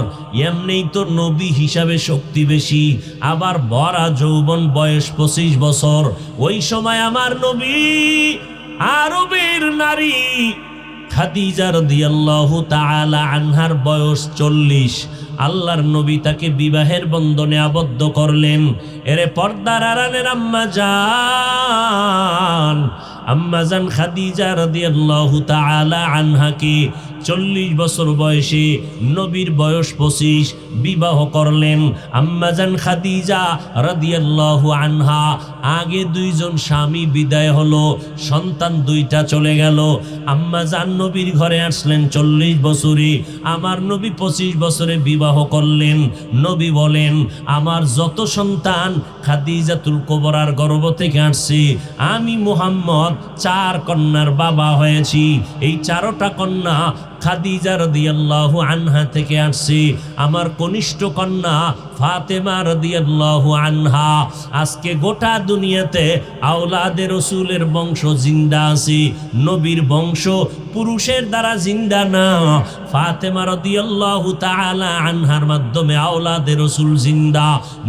এমনিই তো নবী হিসাবে শক্তি বেশি, আবার ভরা যৌবন, বয়স 25 বছর। ওই সময় আমার নবী আরবের নারী খাদিজা রাদিয়াল্লাহু তাআলা আনহার বয়স 40। আল্লাহর নবী তাকে বিবাহের বন্ধনে আবদ্ধ করলেন। এরে পর্দার আড়ালের আম্মাজান খাদিজা রাদিয়াল্লাহু তাআলা আনহাকে 40 বছর বয়সে, নবীর বয়স 25, বিবাহ করলেন। আম্মাজান খাদিজা রাদিয়াল্লাহু আনহা, আগে দুইজন স্বামী বিদায় হলো, সন্তান দুইটা চলে গেল। আম্মাজান নবীর ঘরে আসলেন 40 বছরে, আমার নবী 25 বছরে বিবাহ করলেন। নবী বলেন, আমার যত সন্তান খাদিজাতুল কুবরার গর্ভ থেকে আসছে, আমি মুহাম্মদ 4 কন্যার বাবা হয়েছি। এই 4টা কন্যা খাদিজা রাদিয়াল্লাহু আনহা থেকে আসছে। আমার কনিষ্ঠ কন্যা ফাতেমা রাদিয়াল্লাহু আনহা। আজকে গোটা দুনিয়াতে আওলাদে রসুলের বংশ জিন্দা আছে, নবীর বংশ পুরুষের দ্বারা জিন্দা না। ফাতেমা রাদিয়াল্লাহু তাআলা আনহার মাধ্যমে আওলাদে রসুল জিন্দা,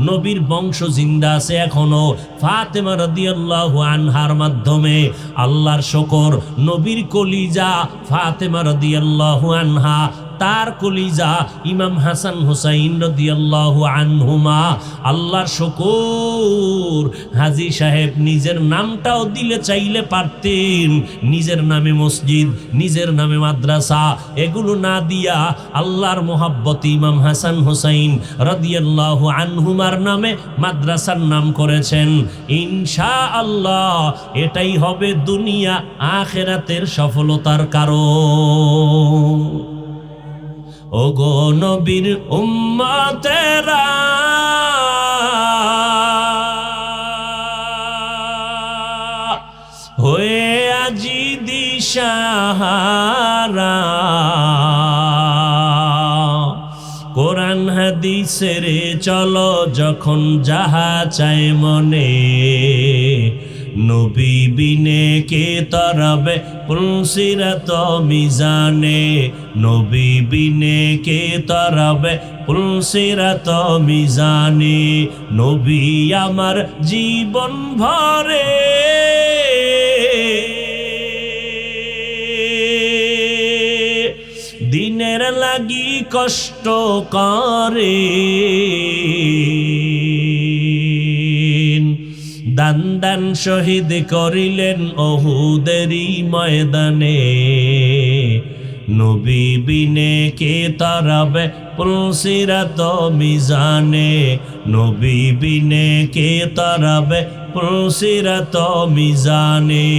নবীর বংশ জিন্দা আছে এখনো ফাতেমা রাদিয়াল্লাহু আনহার মাধ্যমে। আল্লাহর শুকর, নবীর কলিজা ফাতেমা রাদিয়াল্লাহু আনহা, তার কলিজা ইমাম হাসান হুসাইন রাদিয়াল্লাহু আনহুমা। আল্লাহর শুকর, হাজী সাহেব নিজের নামটাও দিলে চাইলে পারতেন, নিজের নামে মসজিদ, নিজের নামে মাদ্রাসা, এগুলো না দিয়া আল্লাহর মোহাব্বতে ইমাম হাসান হুসাইন রাদিয়াল্লাহু আনহুমার নামে মাদ্রাসার নাম করেছেন। ইনশাআল্লাহ এটাই হবে দুনিয়া আখিরাতের সফলতার কারণ। ওগো নবীর উম্মতেরা, হয়ে আজি দিশাহারা, কোরআন হাদিসের চলো যখন যাহা চায় মনে, নবী বিনে কে তরাবে পুলসিরাত মিজানে, নবী বিনে কে তরাবে পুলসিরাত মিজানে, নবী আমার জীবন ভরে দিনের লাগি কষ্ট করে, দান দান শহীদ করিলেন ওহুদেরই ময়দানে, নবী বিনে কে তারাবে পুলসিরাত মিজানে, নবী বিনে কে তারাবে পুলসিরাত মিজানে।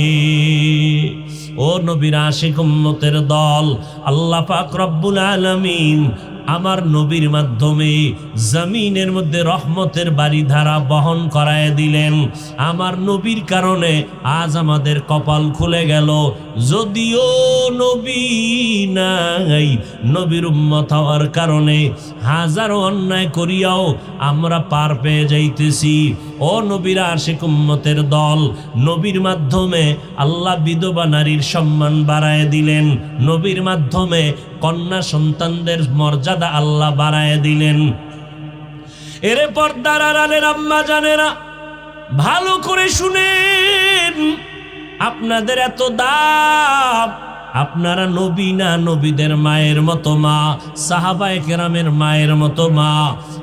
ও নবীর আশিক উম্মতের দল, আল্লাহ পাক রব্বুল আলামিন আমার নবীর মাধ্যমে জমিনের মধ্যে রহমতের বাড়িধারা বহন করায় দিলেন। আমার নবীর কারণে আজ আমাদের কপাল খুলে গেল। যদিও নবী নাই, নবীর উম্মত হওয়ার কারণে হাজারো অন্যায় করিয়াও আমরা পার পেয়ে যাইতেছি। ও নবীর আশিক উম্মতের দল, নবীর মাধ্যমে আল্লাহ বিধবা নারীর সম্মান বাড়ায় দিলেন। নবীর মাধ্যমে কন্যা সন্তানদের মর্যাদা আল্লাহ বাড়ায় দিলেন। এরে পর্দার আড়ালের আম্মা জানেরা, ভালো করে শুনেন, আপনাদের এত দাম, আপনারা নবী না, নবীদের মায়ের মতো মা, সাহাবায়ে কেরামের মায়ের মতো মা,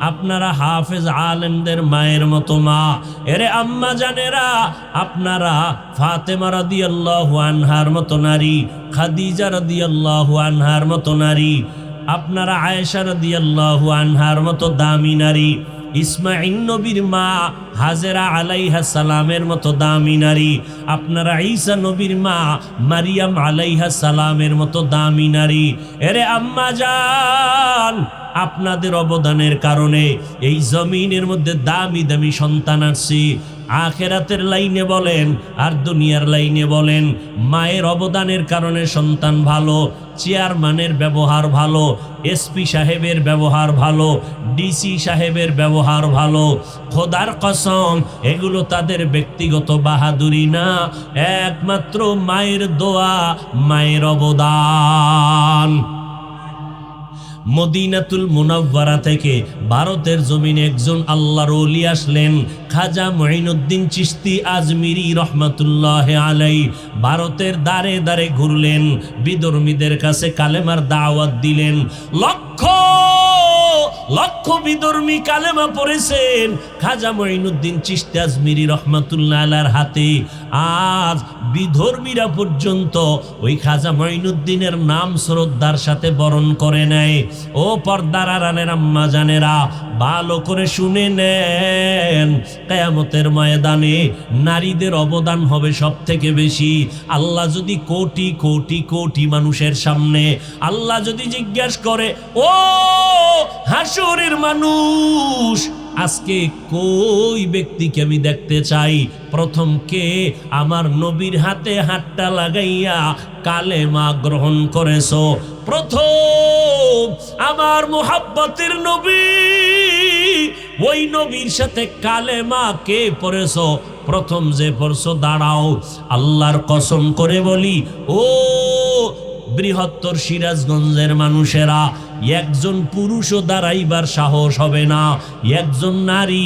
আপনারা হাফেজ আলেমদের মায়ের মতো মা। এরে আম্মা জানেরা, আপনারা ফাতেমা রাদিয়াল্লাহু আনহার মতো নারী, খাদিজা রাদিয়াল্লাহু আনহার মতো নারী, আপনারা আয়েশা রাদিয়াল্লাহু আনহার মতো দামি নারী, ইসমাঈল নবীর মা হাজেরা আলাইহিস সালামের মতো দামি নারী, আপনারা ঈসা নবীর মা মারিয়াম আলাইহিস সালামের মতো দামি নারী। এরে আম্মা জান, আপনাদের অবদানের কারণে এই জমিনের মধ্যে দামি দামি সন্তান আসছে। আখেরাতের লাইনে বলেন আর দুনিয়ার লাইনে বলেন, মায়ের অবদানের কারণে সন্তান ভালো, চেয়ারম্যানের ব্যবহার ভালো, এসপি সাহেবের ব্যবহার ভালো, ডিসি সাহেবের ব্যবহার ভালো। খোদার কসম, এগুলো তাদের ব্যক্তিগত বাহাদুরি না, একমাত্র মায়ের দোয়া, মায়ের অবদান। মদিনাতুল মুনাওয়ারা থেকে ভারতের জমিনে একজন আল্লাহর ওলি আসলেন, খাজা মুঈনুদ্দিন চিশতি আজমিরি রহমাতুল্লাহ আলাই। ভারতের দাঁড়ে দাঁড়ে ঘুরলেন, বিধর্মীদের কাছে কালেমার দাওয়াত দিলেন। লক্ষ লক্ষ বিধর্মী কালেমা পড়েছেন খাজা মুঈনুদ্দিন চিশতি আজমিরি রহমাতুল্লাহ আলাইহির হাতে। আজ বিধর্মীরা পর্যন্ত ওই খাজা মুঈনুদ্দিনের নাম শ্রদ্ধার সাথে বরণ করে নেয়। ও পর্দার আড়ালের আম্মা জানেরা, ভালো করে শুনে নেন, কিয়ামতের ময়দানে নারীদের অবদান হবে সব থেকে বেশি। আল্লাহ যদি কোটি কোটি কোটি মানুষের সামনে আল্লাহ যদি জিজ্ঞাসা করে, ও হাসরের মানুষ, আজকে কই ব্যক্তিকে আমি দেখতে চাই, প্রথম কে আমার নবীর হাতে হাতটা লাগাইয়া কালেমা গ্রহণ করেছো, প্রথম আমার মুহাব্বতের নবী, ওই নবীর সাথে কালেমা কে পড়েছো, প্রথম যে পড়ছো দাঁড়াও। আল্লাহর কসম করে বলি, ও বৃহত্তর সিরাজগঞ্জের মানুষেরা, একজন পুরুষও দাঁড়াইবার সাহস হবে না। একজন নারী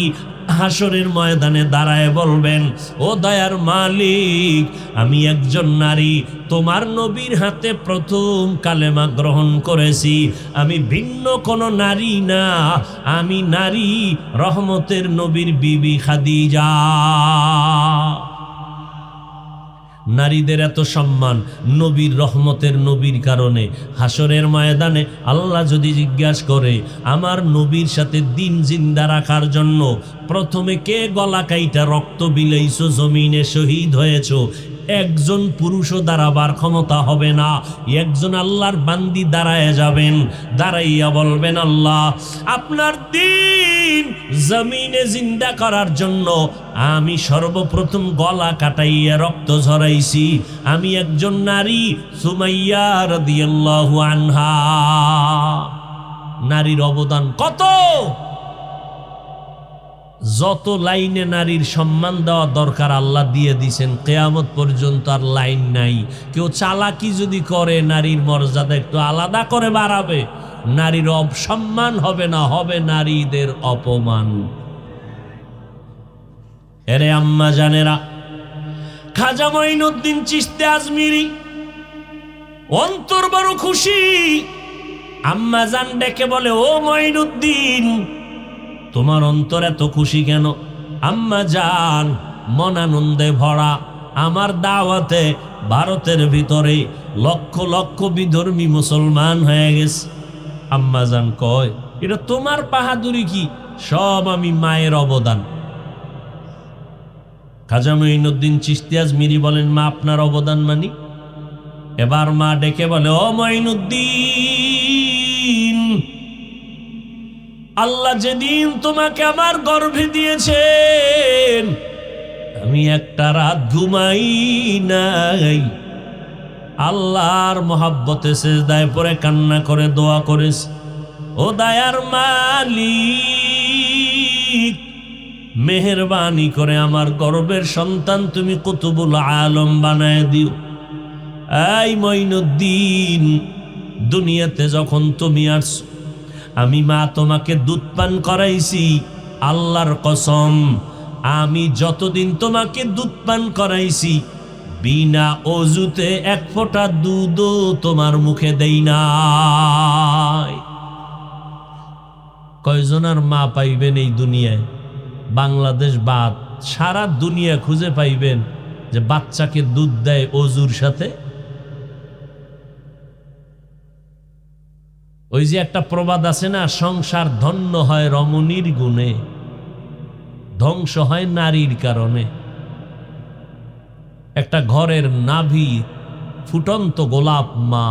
হাসরের ময়দানে দাঁড়ায় বলবেন, ও দয়ার মালিক, আমি একজন নারী, তোমার নবীর হাতে প্রথম কালেমা গ্রহণ করেছি, আমি ভিন্ন কোনো নারী না, আমি নারী রহমতের নবীর বিবি খাদিজা। নারীদের এত সম্মান নবীর রহমতের নবীর কারণে। হাসরের ময়দানে আল্লাহ যদি জিজ্ঞাসা করে, আমার নবীর সাথে দিন জিন্দা রাখার জন্য প্রথমে কে গলা কাইটা রক্ত বিলাইছো, জমিনে শহীদ হয়েছো, একজন পুরুষও দাঁড়াবার ক্ষমতা হবে না। একজন আল্লাহর বান্দি দাঁড়ায় যাবেন, দাঁড়াইয়া বলবেন, আল্লাহ, আপনার দিন জমিনে জিন্দা করার জন্য আমি সর্বপ্রথম গলা কাটাইয়া রক্ত ঝরাইছি, আমি একজন নারী, সুমাইয়া রাদিয়াল্লাহু আনহা। নারীর অবদান কত! যত লাইনে নারীর সম্মান দেওয়া দরকার আল্লাহ দিয়ে দিছেন, কিয়ামত পর্যন্ত আর লাইন নাই। কেউ চালাকি যদি করে নারীর মর্যাদা একটু আলাদা করে বাড়াবে, নারীর অপসম্মান হবে না, হবে নারীদের অপমান। এরে আম্মা জানেরা, খাজা মুঈনুদ্দিন চিশতি আজমিরি অন্তর বড় খুশি। আম্মা জান ডেকে বলে, ও মুঈনুদ্দিন, তোমার অন্তর এত খুশি কেন? আম্মা জান মন আনন্দে ভরা, আমার দাওয়াতে ভারতের ভিতরে লক্ষ লক্ষ বিধর্মী মুসলমান হয়ে গেছে। আম্মাজান কয়, এটা তোমার বাহাদুরি কি? সব আমি মায়ের অবদান। খাজা মঈনুদ্দিন চিশতি আজমিরি বলেন, মা আপনার অবদান মানি? এবার মা ডেকে বলে, ও মঈনুদ্দিন, আল্লাহ যেদিন তোমাকে আমার গর্ভে দিয়েছেন, আমি একটা রাত ঘুমাই নাই, আল্লাহর মহাব্বতে সেজদায় পড়ে কান্না করে দোয়া করেছ, ও দয়ার মালিক, মেহেরবানি করে আমার গর্বের সন্তান তুমি কুতুবুল আলম বানায় দিও। এই মঈনুদ্দিন, দুনিয়াতে যখন তুমি আসছো, আমি মা তোমাকে দুধ পান করাইছি, আল্লাহর কসম, আমি যতদিন তোমাকে দুধ পান করাইছি, বিনা অজুতে এক ফোঁটা দুধও তোমার মুখে দেই নাই। কয়জন আর মা পাইবেন এই দুনিয়ায়? বাংলাদেশ বাদ সারা দুনিয়া খুঁজে পাইবেন যে বাচ্চাকে দুধ দেয় অজুর সাথে। ওই যে একটা প্রবাদ আছে না, সংসার ধন্য হয় রমণীর গুণে, ধ্বংস হয় নারীর কারণে। একটা ঘরের নাভি ফুটন্ত গোলাপ মা,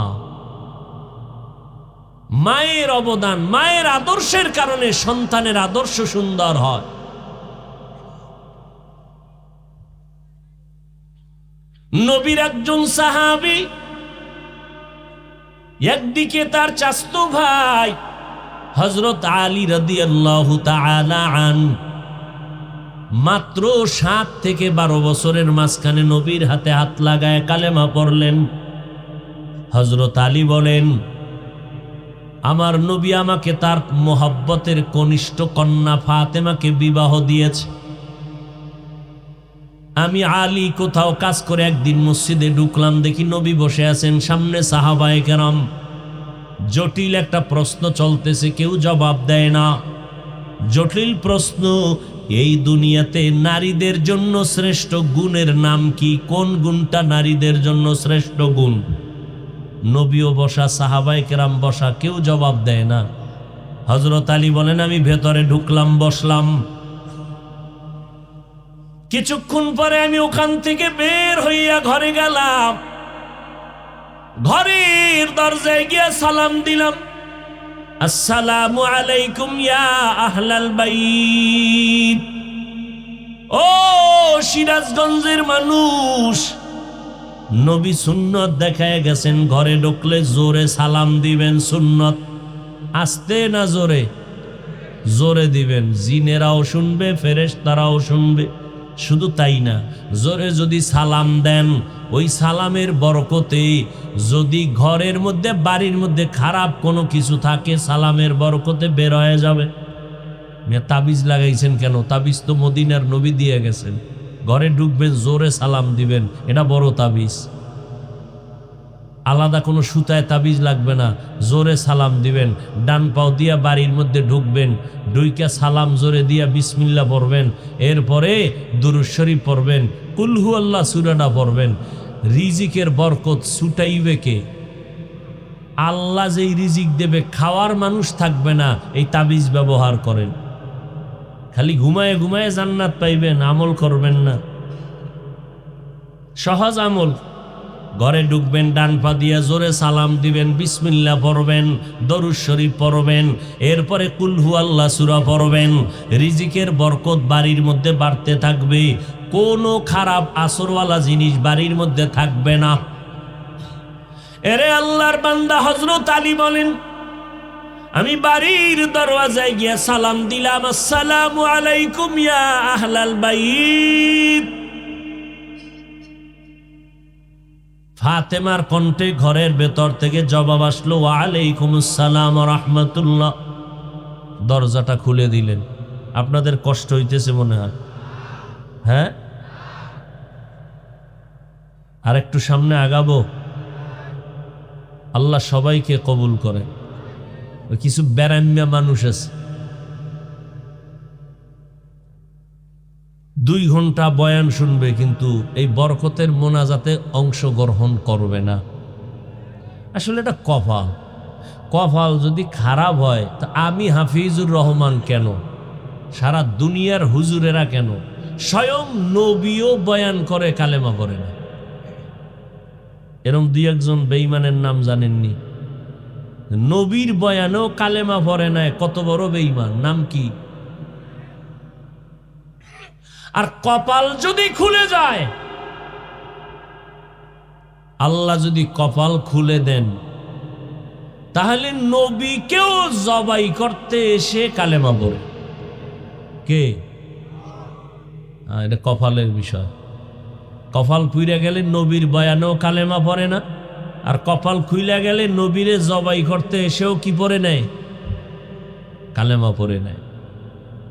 মায়ের অবদান, মায়ের আদর্শের কারণে সন্তানের আদর্শ সুন্দর হয়। নবীর একজন সাহাবী, একদিকে তার চাচতো ভাই হযরত আলী রাদিয়াল্লাহু তাআলা আনহু, মাত্র 7 থেকে 12 বছরের মাঝখানে নবীর হাতে হাত লাগায় কালেমা পড়লেন। হযরত আলী বলেন, আমার নবী আমাকে তার মোহাব্বতের কনিষ্ঠ কন্যা ফাতেমাকে বিবাহ দিয়েছে। আমি আলী কোথাও কাজ করে একদিন মসজিদে ঢুকলাম, দেখি নবী বসে আছেন, সামনে সাহাবায়ে কেরাম। জটিল একটা প্রশ্ন চলতেছে, কেউ জবাব দেয় না। জটিল প্রশ্ন, এই দুনিয়াতে নারীদের জন্য শ্রেষ্ঠ গুণের নাম কি? কোন গুণটা নারীদের জন্য শ্রেষ্ঠ গুণ? নবীও বসা, সাহাবায়ে কেরাম বসা, কেউ জবাব দেয় না। হযরত আলী বলেন, আমি ভেতরে ঢুকলাম, বসলাম। কিছুক্ষণ পরে আমি ওখান থেকে বের হইয়া ঘরে গেলাম। ঘরের দরজায় গিয়া সালাম দিলাম, আসসালামু আলাইকুম ইয়া আহলাল বাইত। ও সিরাজগঞ্জের মানুষ, নবী সুন্নত দেখায় গেছেন, ঘরে ঢুকলে জোরে সালাম দিবেন, সুন্নত। আস্তে না জোরে? জোরে দিবেন, জিনেরাও শুনবে, ফেরেশতারাও শুনবে। শুধু তাই না, জোরে যদি সালাম দেন, ওই সালামের বরকতে যদি ঘরের মধ্যে, বাড়ির মধ্যে খারাপ কোনো কিছু থাকে, সালামের বরকতে বের হয়ে যাবে। তাবিজ লাগাইছেন কেন? তাবিজ তো মদিনার নবী দিয়ে গেছেন। ঘরে ঢুকবেন, জোরে সালাম দিবেন, এটা বড় তাবিজ। আলাদা কোনো সুতায় তাবিজ লাগবে না, জোরে সালাম দিবেন। ডান পাও দিয়া বাড়ির মধ্যে ঢুকবেন, ঢুইকা সালাম জোরে দিয়া বিসমিল্লাহ পড়বেন, এরপরে দুরূদ শরীফ পড়বেন, কুল হু আল্লাহ সূরাটা পড়বেন। রিজিকের বরকত ছুটাইবে কে? আল্লাহ যেই রিজিক দেবে, খাওয়ার মানুষ থাকবে না। এই তাবিজ ব্যবহার করেন, খালি ঘুমায় ঘুমায় জান্নাত পাইবেন, আমল করবেন না। সহজ আমল। ঘরে ঢুকবেন, ডান পা দিয়া জোরে সালাম দিবেন, বিসমিল্লাহ পড়বেন, দরুদ শরীফ পড়বেন, এরপরে কুল হু আল্লাহ সূরা পড়বেন। রিজিকের বরকত বাড়ির মধ্যে বাড়তে থাকবে, কোনো খারাপ আসরওয়ালা জিনিস বাড়ির মধ্যে থাকবে না। এরে আল্লাহর বান্দা, হযরত আলী বলেন, আমি বাড়ির দরওয়াজায় গিয়া সালাম দিলাম, আসসালামু আলাইকুম ইয়া আহলাল বাইত। ফাতেমার কণ্ঠে ঘরের ভেতর থেকে জবাব আসলো, ওয়া আলাইকুমুস সালাম ওয়া রাহমাতুল্লাহ। দরজাটা খুলে দিলেন। আপনাদের কষ্ট হইতেছে মনে হয়? হ্যাঁ, আর একটু সামনে আগাবো? আল্লাহ সবাইকে কবুল করে। কিছু বেরাম্যা মানুষ আছে, 2 ঘন্টা বয়ান শুনবে, কিন্তু এই বরকতের মোনাজাতে অংশগ্রহণ করবে না। আসলে এটা কপাল। কপাল যদি খারাপ হয় তা আমি হাফিজুর রহমান কেন, সারা দুনিয়ার হুজুরেরা কেন, স্বয়ং নবীও বয়ান করে কালেমা পড়ে না। এরম 2-1 বেঈমানের নাম জানেননি? নবীর বয়ানেও কালেমা পড়ে না, কত বড় বেঈমান! নাম কি? আর কপাল যদি খুলে যায়, আল্লাহ যদি কপাল খুলে দেন, তাহলে নবীকেও জবাই করতে এসে কালেমা পড়ে। কে? এটা কপালের বিষয়। কপাল পুইরা গেলে নবীর বয়ানেও কালেমা পড়ে না, আর কপাল খুইলা গেলে নবীরে জবাই করতে এসেও কি পড়ে নেয়? কালেমা পড়ে নেয়।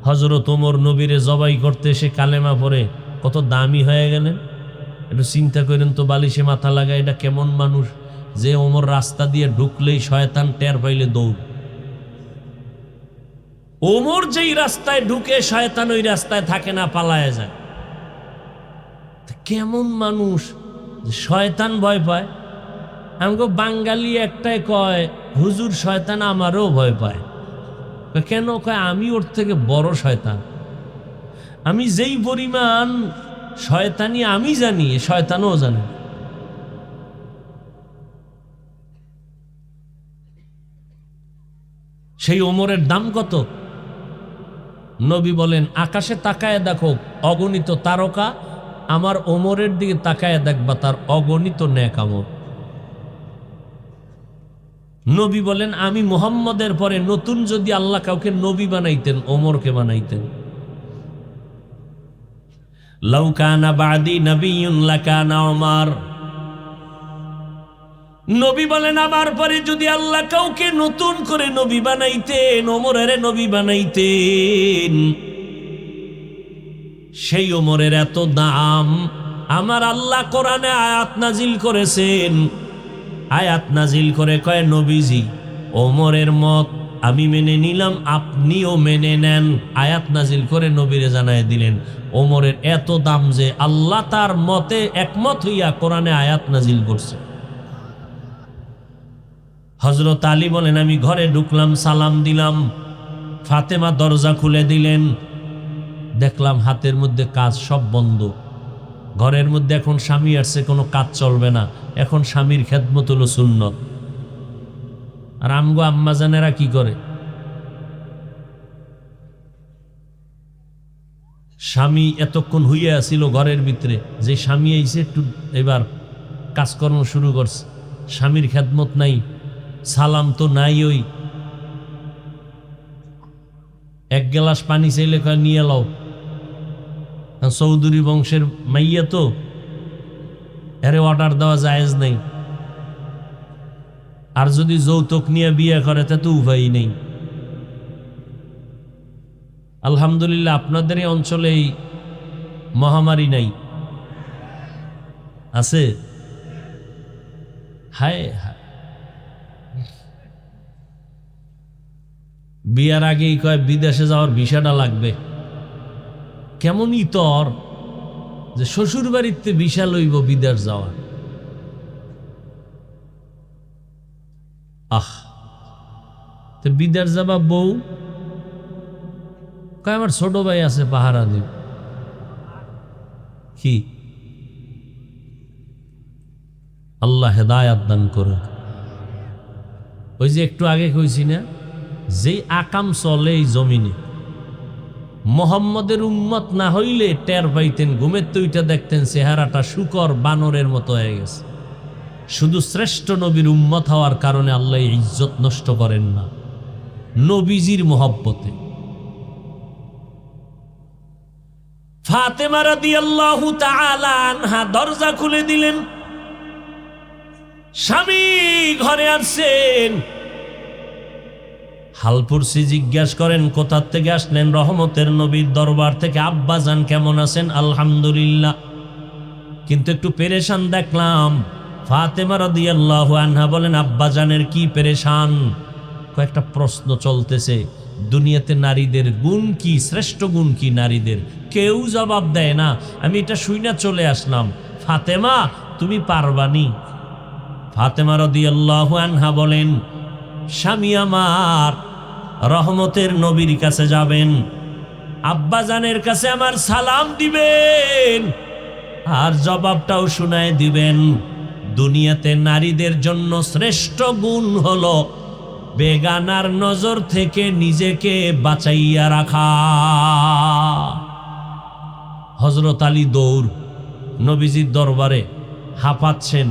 হযরত ওমর নবীরে জবাই করতে এসে কালেমা পড়ে কত দামি হয়ে গেলেন। একটু চিন্তা করেন তো, বালিশে মাথা লাগায় এটা কেমন মানুষ যে ওমর রাস্তা দিয়ে ঢুকলেই শয়তান টের পাইলে দৌড়। ওমর যেই রাস্তায় ঢুকে শয়তান ওই রাস্তায় থাকে না, পালায় যায়। কেমন মানুষ শয়তান ভয় পায়? আমাকে বাঙালি একটাই কয়, হুজুর শয়তান আমারও ভয় পায়। কেন? কয় আমি ওর থেকে বড় শয়তান। আমি যেই পরিমাণ শয়তানি আমি জানি, শয়তানও জানে। সেই ওমরের দাম কত? নবী বলেন, আকাশে তাকায় দেখো অগণিত তারকা, আমার ওমরের দিকে তাকায় দেখবা তার অগণিত নেক আমল। নবী বলেন, আমি মুহাম্মদের পরে নতুন যদি আল্লাহ কাউকে নবী বানাইতেন, ওমরকে বানাইতেন। লাউ কানা বাদি নবিয়্যুন লাকানা ওমর। নবী বলেন, আমার পরে যদি আল্লাহ কাউকে নতুন করে নবী বানাইতেন, ওমরের নবী বানাইতেন। সেই ওমরের এত দাম। আমার আল্লাহ কোরআনে আয়াত নাজিল করেছেন। আয়াত নাজিল করে কয়, নবীজি ওমরের মত আমি মেনে নিলাম, আপনিও মেনে নেন। আয়াত নাজিল করে নবীরে জানায় দিলেন ওমরের এত দাম যে আল্লাহ তার মতে একমত হইয়া কোরআনে আয়াত নাজিল করছে। হযরত আলী বলেন, আমি ঘরে ঢুকলাম, সালাম দিলাম, ফাতেমা দরজা খুলে দিলেন। দেখলাম হাতের মধ্যে কাজ সব বন্ধ। ঘরের মধ্যে এখন স্বামী আসছে, কোনো কাজ চলবে না। এখন স্বামীর খেদমত হলো সুন্নত। আর আমগো আম্মাজানেরা কি করে? স্বামী এতক্ষণ হইয়া আসিল ঘরের ভিতরে, যে স্বামী আইছে একটু এবার কাজকর্ম শুরু করছে, স্বামীর খেদমত নাই, সালাম তো নাই। ওই এক গ্লাস পানি চাইলে কয় নিয়ে লাও। চৌধুরী বংশের মাইয়া তো, এরে অর্ডার দেওয়া জায়েজ নেই। আর যদি যৌতুক নিয়ে বিয়ে করে তা তো উপায় নেই। আলহামদুলিল্লাহ আপনাদের এই অঞ্চলে এই মহামারী নাই, আছে? হায় হায়, বিয়ার আগেই কয় বিদেশে যাওয়ার ভিসাটা লাগবে। কেমন ইতর যে শ্বশুর বাড়িতে ভিসা লইব বিদেশ যাওয়ার। তো বিদেশ যাবা বউ কয় আমার ছোট ভাই আছে পাহারা দিব। কি আল্লাহ হেদায়াত দান করুক। ওই যে একটু আগে কইছি না, যেই আকাম চলে এই জমিনে, মোহাম্মদের উম্মত না হইলে টের পাইতেন, ঘুমের তুইটা দেখতেন চেহারাটা শুকর বানরের মতো হয়ে গেছে। শুধু শ্রেষ্ঠ নবীর উম্মত হওয়ার কারণে আল্লাহ ইজ্জত নষ্ট করেন না, নবীজির মোহব্বতে। ফাতেমা রাদিয়াল্লাহু তাআলা আনহা দরজা খুলে দিলেন, স্বামী ঘরে আসছেন। হালপুরসি জিজ্ঞাসা করেন, কোথা থেকে আসলেন? রহমতের নবীর দরবার থেকে। আব্বাজান কেমন আছেন? আলহামদুলিল্লাহ, কিন্তু একটু পেরেশান দেখলাম। ফাতেমা রাদিয়াল্লাহু আনহা বলেন, আব্বাজানের কি পেরেশান? কয়েকটা প্রশ্ন চলতেছে, দুনিয়াতে নারীদের গুণ কি, শ্রেষ্ঠ গুণ কি নারীদের? কেউ জবাব দেয় না। আমি এটা শুইনা চলে আসলাম। ফাতেমা, তুমি পারবানি? ফাতেমা রাদিয়াল্লাহু আনহা বলেন, স্বামী আমার রহমতের নবীর কাছে যাবেন, আব্বাজানের কাছে আমার সালাম দিবেন, আর জবাবটাও শুনায় দিবেন। দুনিয়াতে নারীদের জন্য শ্রেষ্ঠ গুণ হলো বেগানার নজর থেকে নিজেকে বাঁচাইয়া রাখা। হযরত আলী দৌড় নবীজির দরবারে, হাঁপাচ্ছেন,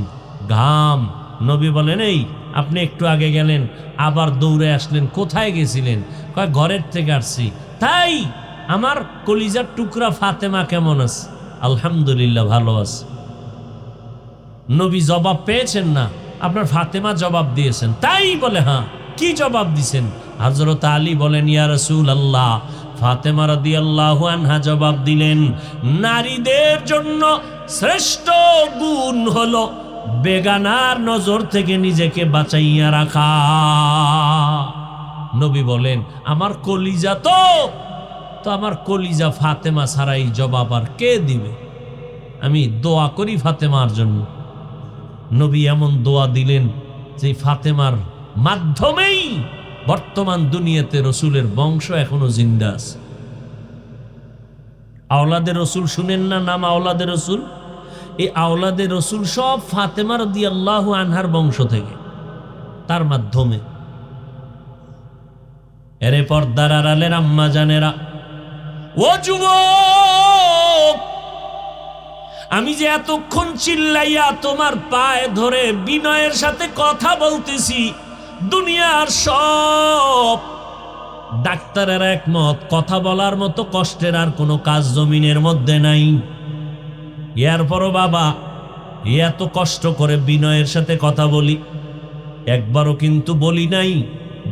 ঘাম। নবী বলেন, এই আপনি একটু আগে গেলেন, আবার দৌড়ে আসলেন, কোথায় গেছিলেন? কয়, ঘরের থেকে আসছি। তাই আমার কলিজার টুকরা ফাতেমা কেমন আছে? আলহামদুলিল্লাহ, ভালো আছে। নবী জবাব পেয়েছেন না, আপনার ফাতেমা জবাব দিয়েছেন। তাই বলে, হ্যাঁ, কি জবাব দিছেন? হযরত আলী বলেন, ইয়া রাসূলুল্লাহ, ফাতেমা রাদিয়াল্লাহু আনহা জবাব দিলেন, নারীদের জন্য শ্রেষ্ঠ গুণ হলো বেগানার নজর থেকে নিজেকে বাঁচাইয়া রাখা। নবী বলেন, আমার কলিজা তো আমার কলিজা ফাতেমা ছাড়া এই জবাব আর কে দিবে? আমি দোয়া করি ফাতেমার জন্য। নবী এমন দোয়া দিলেন যে ফাতেমার মাধ্যমেই বর্তমান দুনিয়াতে রসুলের বংশ এখনো জিন্দা আছে। আওলাদে রসুল শুনেন না নাম আওলাদে রসুল? এই আওলাদে রসুল সব ফাতেমা রাদিয়াল্লাহু আনহার বংশ থেকে, তার মাধ্যমে। এরে পর্দার আড়ালের আম্মা জানেরা, ও যুবক, আমি যে এতক্ষণ চিল্লাইয়া তোমার পায়ে ধরে বিনয়ের সাথে কথা বলতেছি, দুনিয়ার সব ডাক্তারের একমত, কথা বলার মতো কষ্টের আর কোনো কাজ জমিনের মধ্যে নাই। এরপরও বাবা, এত কষ্ট করে বিনয়ের সাথে কথা বলি, একবারও কিন্তু বলি নাই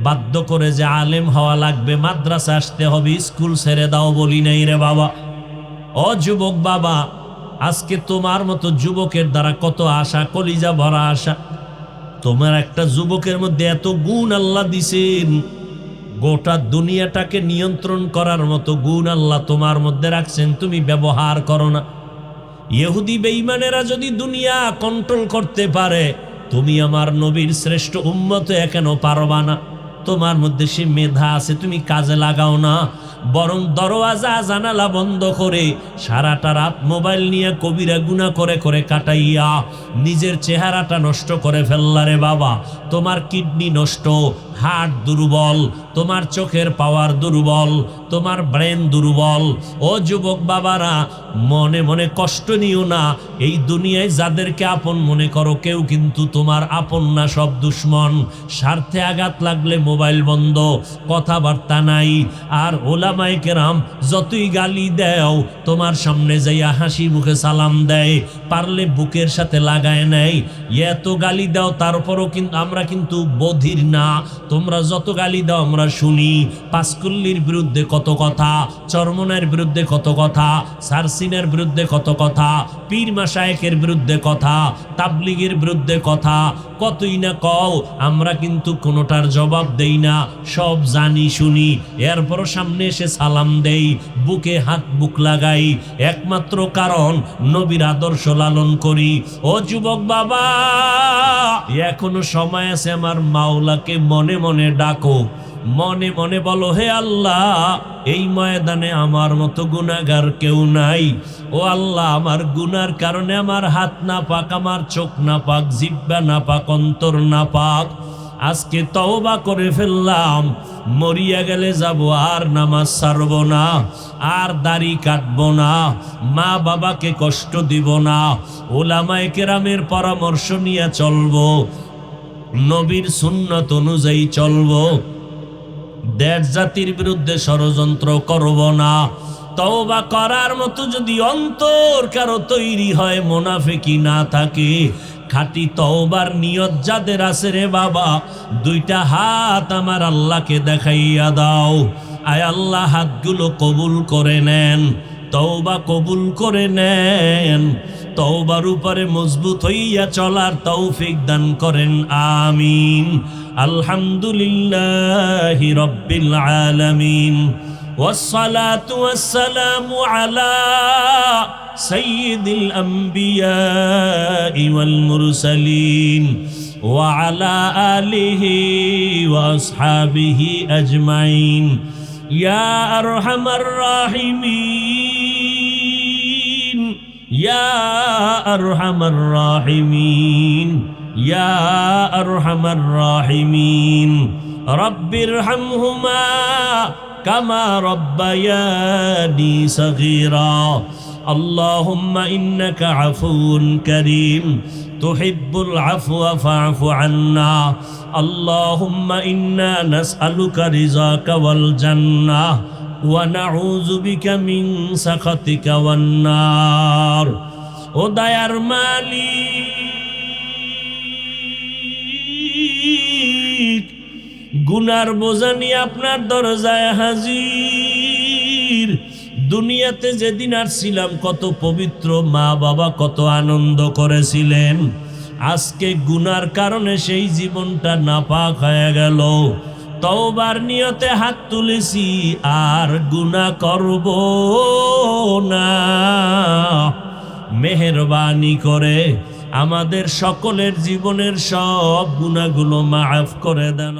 বাধ্য করে যে আলেম হওয়া লাগবে, মাদ্রাসা আসতে হবে, স্কুল ছেড়ে দাও, বলি নাই রে বাবা। ও যুবক বাবা, আজকে তোমার মতো যুবকের দ্বারা কত আশা, কলিজা ভরা আশা। তোমার একটা যুবকের মধ্যে এত গুণ আল্লাহ দিছেন, গোটা দুনিয়াটাকে নিয়ন্ত্রণ করার মতো গুণ আল্লাহ তোমার মধ্যে রাখছেন, তুমি ব্যবহার করো না। ইহুদি বেঈমানেরা যদি দুনিয়া কন্ট্রোল করতে পারে, তুমি আমার নবীর শ্রেষ্ঠ উম্মত কেন পারবা না? তোমার মধ্যে সে মেধা আছে, তুমি কাজে লাগাও না, বরং দরওয়াজা জানালা বন্ধ করে সারাটা রাত মোবাইল নিয়ে কবিরা গুনাহ করে করে কাটাইয়া নিজের চেহারাটা নষ্ট করে ফেললারে বাবা। তোমার কিডনি নষ্ট, হার্ট দুর্বল, তোমার চোখের পাওয়ার দুর্বল, তোমার ব্রেন দুর্বল। ও যুবক বাবারা, মনে মনে কষ্ট নিও না। এই দুনিয়ায় যাদেরকে আপন মনে করো, কেউ কিন্তু তোমার আপন না, সব দুশ্মন। স্বার্থে আঘাত লাগলে মোবাইল বন্ধ, কথাবার্তা নাই। আর ওলামায়ে কেরাম যতই গালি দেও, তোমার সামনে যাইয়া হাসি মুখে সালাম দেয়, পারলে বুকের সাথে লাগায় নেয়। এত গালি দাও, তারপরও কিন্তু আমরা কিন্তু বধির না। তোমরা যত গালি দাও আমরা শুনি। পাঁচকুল্লির বিরুদ্ধে কত কথা, চরমনের বিরুদ্ধে কত কথা, সারসিনের বিরুদ্ধে কত কথা, পীর মাশায়েখের বিরুদ্ধে কথা, তাবলিগের বিরুদ্ধে কথা, কতই না কও। আমরা কিন্তু কোনোটার জবাব দেই না, সব জানি শুনি। এরপরও সামনে এসে সালাম দেই, বুকে হাত বুক লাগাই, একমাত্র কারণ নবীর আদর্শ লালন করি। ও যুবক বাবা, এখনো সময় আছে, আমার মাওলাকে মনে মনে ডাকো, মনে মনে বলো, হে আল্লাহ, এই ময়দানে আমার মতো গুনাহগার কেউ নাই। ও আল্লাহ, আমার গুনার কারণে আমার হাত না পাক, আমার চোখ না পাক, জিহ্বা না পাক, অন্তর না পাক। আজকে তওবা করে ফেললাম, মরিয়া গেলে যাব, আর নামাজ ছাড়ব না, আর দাড়ি কাটবো না, মা বাবাকে কষ্ট দিব না, ওলামায়ে কেরামের পরামর্শ নিয়ে চলবো, নবীর সুন্নত অনুযায়ী চলবো, দেশ জাতির বিরুদ্ধে ষড়যন্ত্র করব না। তওবা করার মতো যদি অন্তর কারো তৈরি হয়, মুনাফিকি না থাকে, খাঁটি তওবার নিয়ত যাদের আছে রে বাবা, দুইটা হাত আমার আল্লাহকে দেখাইয়া দাও। আয় আল্লাহ, হাতগুলো কবুল করে নেন, তওবা কবুল করে নেন, তওবার উপরে মজবুত হইয়া চলার তৌফিক দান করেন, আমিন। আলহামদুলিল্লাহি রাব্বিল আলামিন والصلاة والسلام على سيد الأنبياء والمرسلين وعلى آله وأصحابه أجمعين يا أرحم الراحمين يا أرحم الراحمين يا أرحم الراحمين رب ارحمهما كما ربياني صغيرا اللهم إنك عفو كريم تحب العفو فاعف عنا اللهم إنا نسألك رضاك والجنة ونعوذ بك من سخطك والنار وديار مالك গুনার বোঝা নিয়ে আপনার দরজায় হাজির। দুনিয়াতে যেদিন আসছিলাম কত পবিত্র, মা বাবা কত আনন্দ করেছিলেন, আজকে গুনার কারণে সেই জীবনটা নাপাক হয়ে গেল। তওবার নিয়তে হাত তুলেছি, আর গুনাহ করব না। মেহেরবানি করে আমাদের সকলের জীবনের সব গুনাহগুলো মাফ করে দেন।